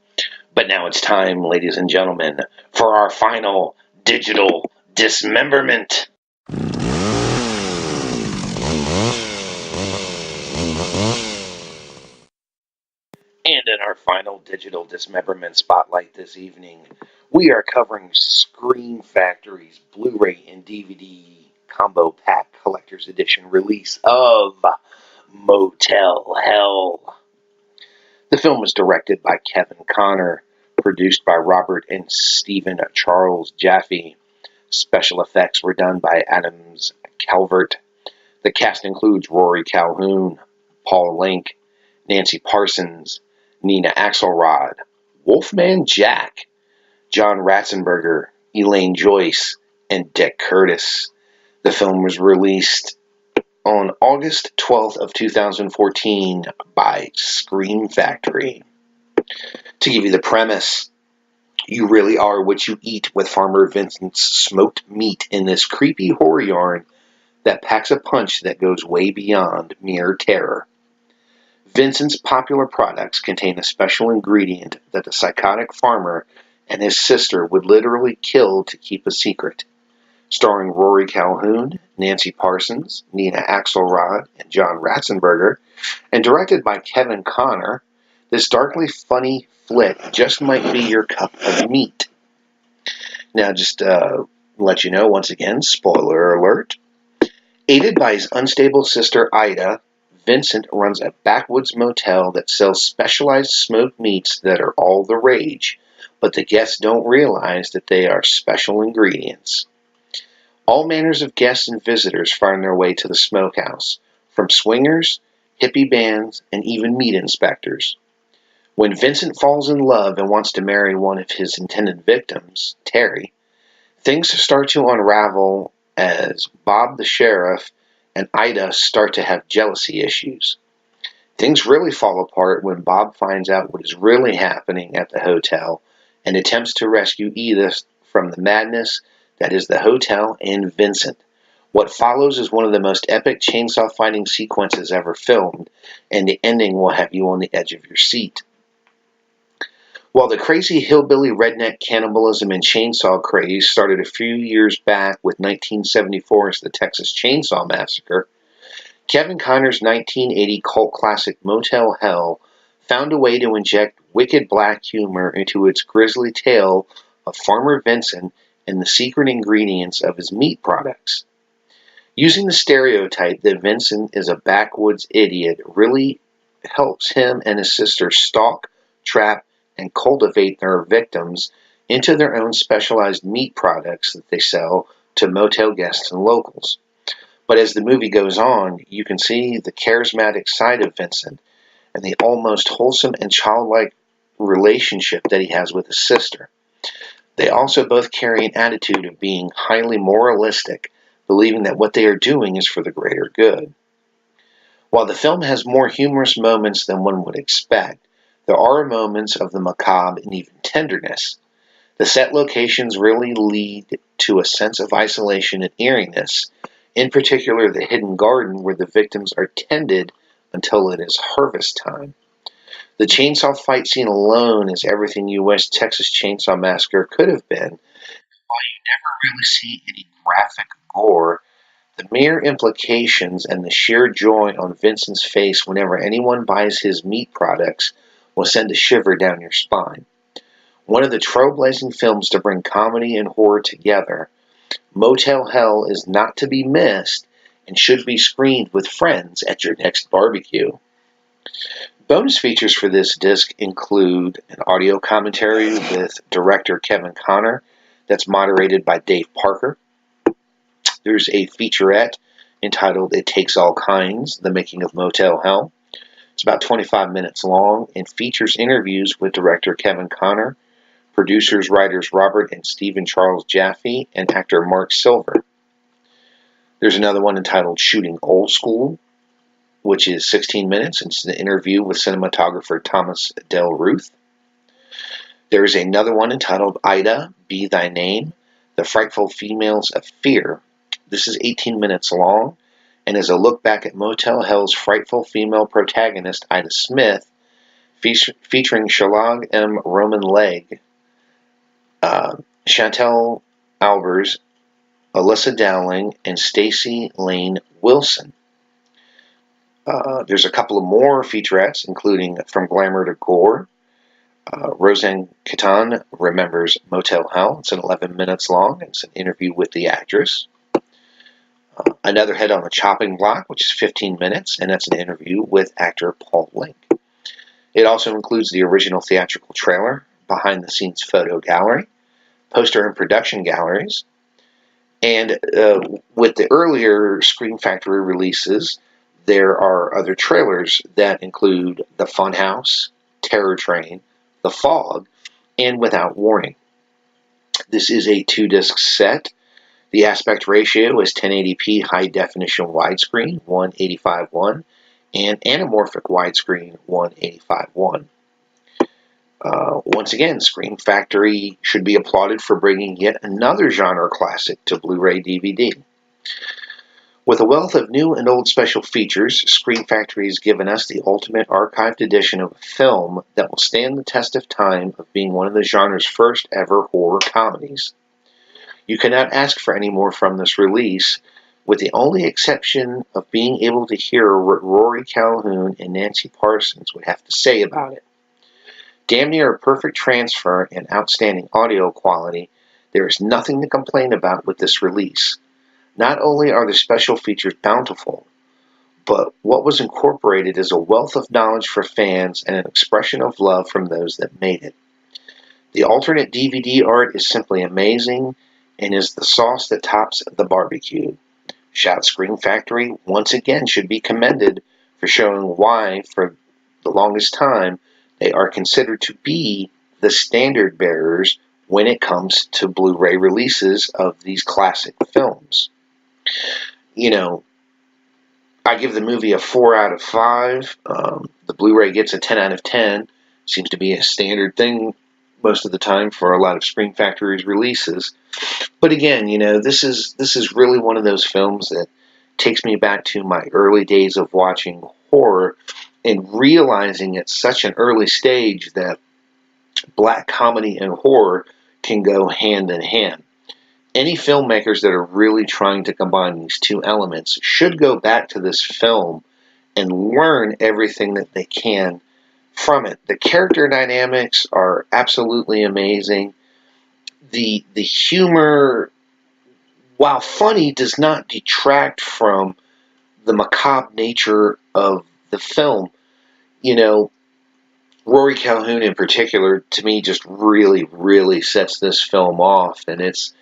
F: But now it's time, ladies and gentlemen, for our final digital dismemberment. And in our final digital dismemberment spotlight this evening, we are covering Scream Factory's Blu-ray and DVD combo pack collector's edition release of Motel Hell. The film was directed by Kevin Connor, produced by Robert and Stephen Charles Jaffe, Special effects were done by Adams Calvert. The cast includes Rory Calhoun, Paul Link, Nancy Parsons, Nina Axelrod, Wolfman Jack, John Ratzenberger, Elaine Joyce, and Dick Curtis. The film was released on August 12th of 2014 by Scream Factory. To give you the premise, you really are what you eat with Farmer Vincent's smoked meat in this creepy horror yarn that packs a punch that goes way beyond mere terror. Vincent's popular products contain a special ingredient that the psychotic farmer and his sister would literally kill to keep a secret. Starring Rory Calhoun, Nancy Parsons, Nina Axelrod, and John Ratzenberger, and directed by Kevin Connor, this darkly funny flick just might be your cup of meat. Now, just let you know, once again, spoiler alert. Aided by his unstable sister Ida, Vincent runs a backwoods motel that sells specialized smoked meats that are all the rage, but the guests don't realize that they are special ingredients. All manners of guests and visitors find their way to the smokehouse, from swingers, hippie bands, and even meat inspectors. When Vincent falls in love and wants to marry one of his intended victims, Terry, things start to unravel as Bob the sheriff and Ida start to have jealousy issues. Things really fall apart when Bob finds out what is really happening at the hotel and attempts to rescue Edith from the madness that is the hotel and Vincent. What follows is one of the most epic chainsaw fighting sequences ever filmed, and the ending will have you on the edge of your seat. While the crazy hillbilly redneck cannibalism and chainsaw craze started a few years back with 1974's The Texas Chainsaw Massacre, Kevin Connor's 1980 cult classic Motel Hell found a way to inject wicked black humor into its grisly tale of Farmer Vincent and the secret ingredients of his meat products. Using the stereotype that Vincent is a backwoods idiot really helps him and his sister stalk, trap, and cultivate their victims into their own specialized meat products that they sell to motel guests and locals. But as the movie goes on, you can see the charismatic side of Vincent and the almost wholesome and childlike relationship that he has with his sister. They also both carry an attitude of being highly moralistic, believing that what they are doing is for the greater good. While the film has more humorous moments than one would expect, there are moments of the macabre and even tenderness. The set locations really lead to a sense of isolation and eeriness, in particular the hidden garden where the victims are tended until it is harvest time. The chainsaw fight scene alone is everything you wish Texas Chainsaw Massacre could have been. While you never really see any graphic gore, the mere implications and the sheer joy on Vincent's face whenever anyone buys his meat products will send a shiver down your spine. One of the trailblazing films to bring comedy and horror together, Motel Hell is not to be missed and should be screened with friends at your next barbecue. Bonus features for this disc include an audio commentary with director Kevin Connor that's moderated by Dave Parker. There's a featurette entitled It Takes All Kinds, The Making of Motel Hell. It's about 25 minutes long and features interviews with director Kevin Connor, producers, writers Robert and Stephen Charles Jaffe, and actor Mark Silver. There's another one entitled Shooting Old School, which is 16 minutes. It's an interview with cinematographer Thomas Del Ruth. There is another one entitled Ida, Be Thy Name, The Frightful Females of Fear. This is 18 minutes long and is a look back at Motel Hell's frightful female protagonist Ida Smith, featuring Shalag M. Roman Leg, Chantel Albers, Alyssa Dowling, and Stacy Lane Wilson. There's a couple of more featurettes, including From Glamour to Gore. Roseanne Catan remembers Motel Hell. It's 11 minutes long. It's an interview with the actress. Another Head on the Chopping Block, which is 15 minutes, and that's an interview with actor Paul Link. It also includes the original theatrical trailer, behind-the-scenes photo gallery, poster and production galleries,
H: And with the earlier Scream Factory releases, there are other trailers that include The Funhouse, Terror Train, The Fog, and Without Warning. This is a 2-disc set. The aspect ratio is 1080p high definition widescreen 185:1 and anamorphic widescreen 185:1. Once again, Scream Factory should be applauded for bringing yet another genre classic to Blu-ray DVD. With a wealth of new and old special features, Scream Factory has given us the ultimate archived edition of a film that will stand the test of time of being one of the genre's first ever horror comedies. You cannot ask for any more from this release, with the only exception of being able to hear what Rory Calhoun and Nancy Parsons would have to say about it. Damn near a perfect transfer and outstanding audio quality, there is nothing to complain about with this release. Not only are the special features bountiful, but what was incorporated is a wealth of knowledge for fans and an expression of love from those that made it. The alternate DVD art is simply amazing and is the sauce that tops the barbecue. Shout Scream Factory once again should be commended for showing why, for the longest time, they are considered to be the standard bearers when it comes to Blu-ray releases of these classic films. You know, I give the movie a 4 out of 5. The Blu-ray gets a 10 out of 10. Seems to be a standard thing most of the time for a lot of Scream Factory's releases. But again, you know, this is really one of those films that takes me back to my early days of watching horror and realizing at such an early stage that black comedy and horror can go hand in hand. Any filmmakers that are really trying to combine these two elements should go back to this film and learn everything that they can from it. The character dynamics are absolutely amazing. The humor, while funny, does not detract from the macabre nature of the film. You know, Rory Calhoun in particular, to me, just really, really sets this film off, and it's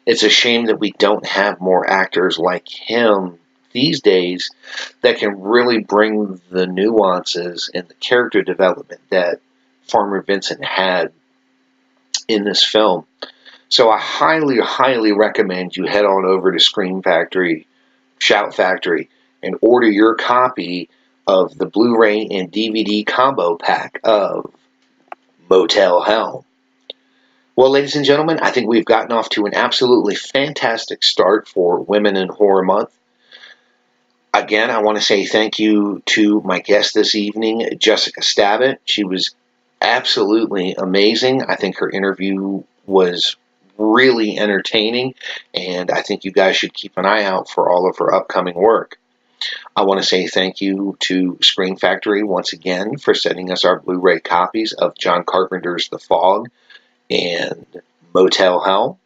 H: a shame that we don't have more actors like him these days that can really bring the nuances and the character development that Farmer Vincent had in this film. So I highly, highly recommend you head on over to Scream Factory, Shout Factory, and order your copy of the Blu-ray and DVD combo pack of Motel Hell. Well, ladies and gentlemen, I think we've gotten off to an absolutely fantastic start for Women in Horror Month. Again, I want to say thank you to my guest this evening, Jessica Stabbit. She was absolutely amazing. I think her interview was really entertaining, and I think you guys should keep an eye out for all of her upcoming work. I want to say thank you to Scream Factory once again for sending us our Blu-ray copies of John Carpenter's The Fog and Motel Hell.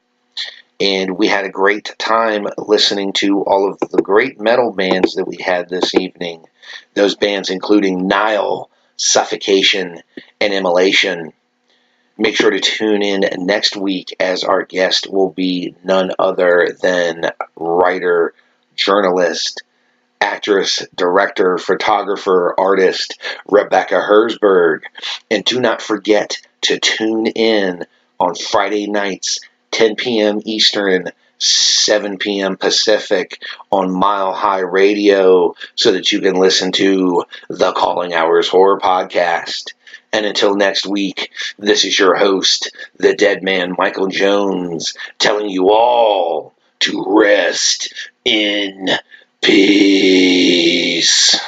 H: And we had a great time listening to all of the great metal bands that we had this evening. Those bands including Nile, Suffocation, and Immolation. Make sure to tune in next week as our guest will be none other than writer, journalist, actress, director, photographer, artist, Rebecca Herzberg. And do not forget to tune in on Friday nights, 10 p.m. Eastern, 7 p.m. Pacific on Mile High Radio so that you can listen to the Calling Hours Horror Podcast. And until next week, this is your host, the dead man Michael Jones, telling you all to rest in peace.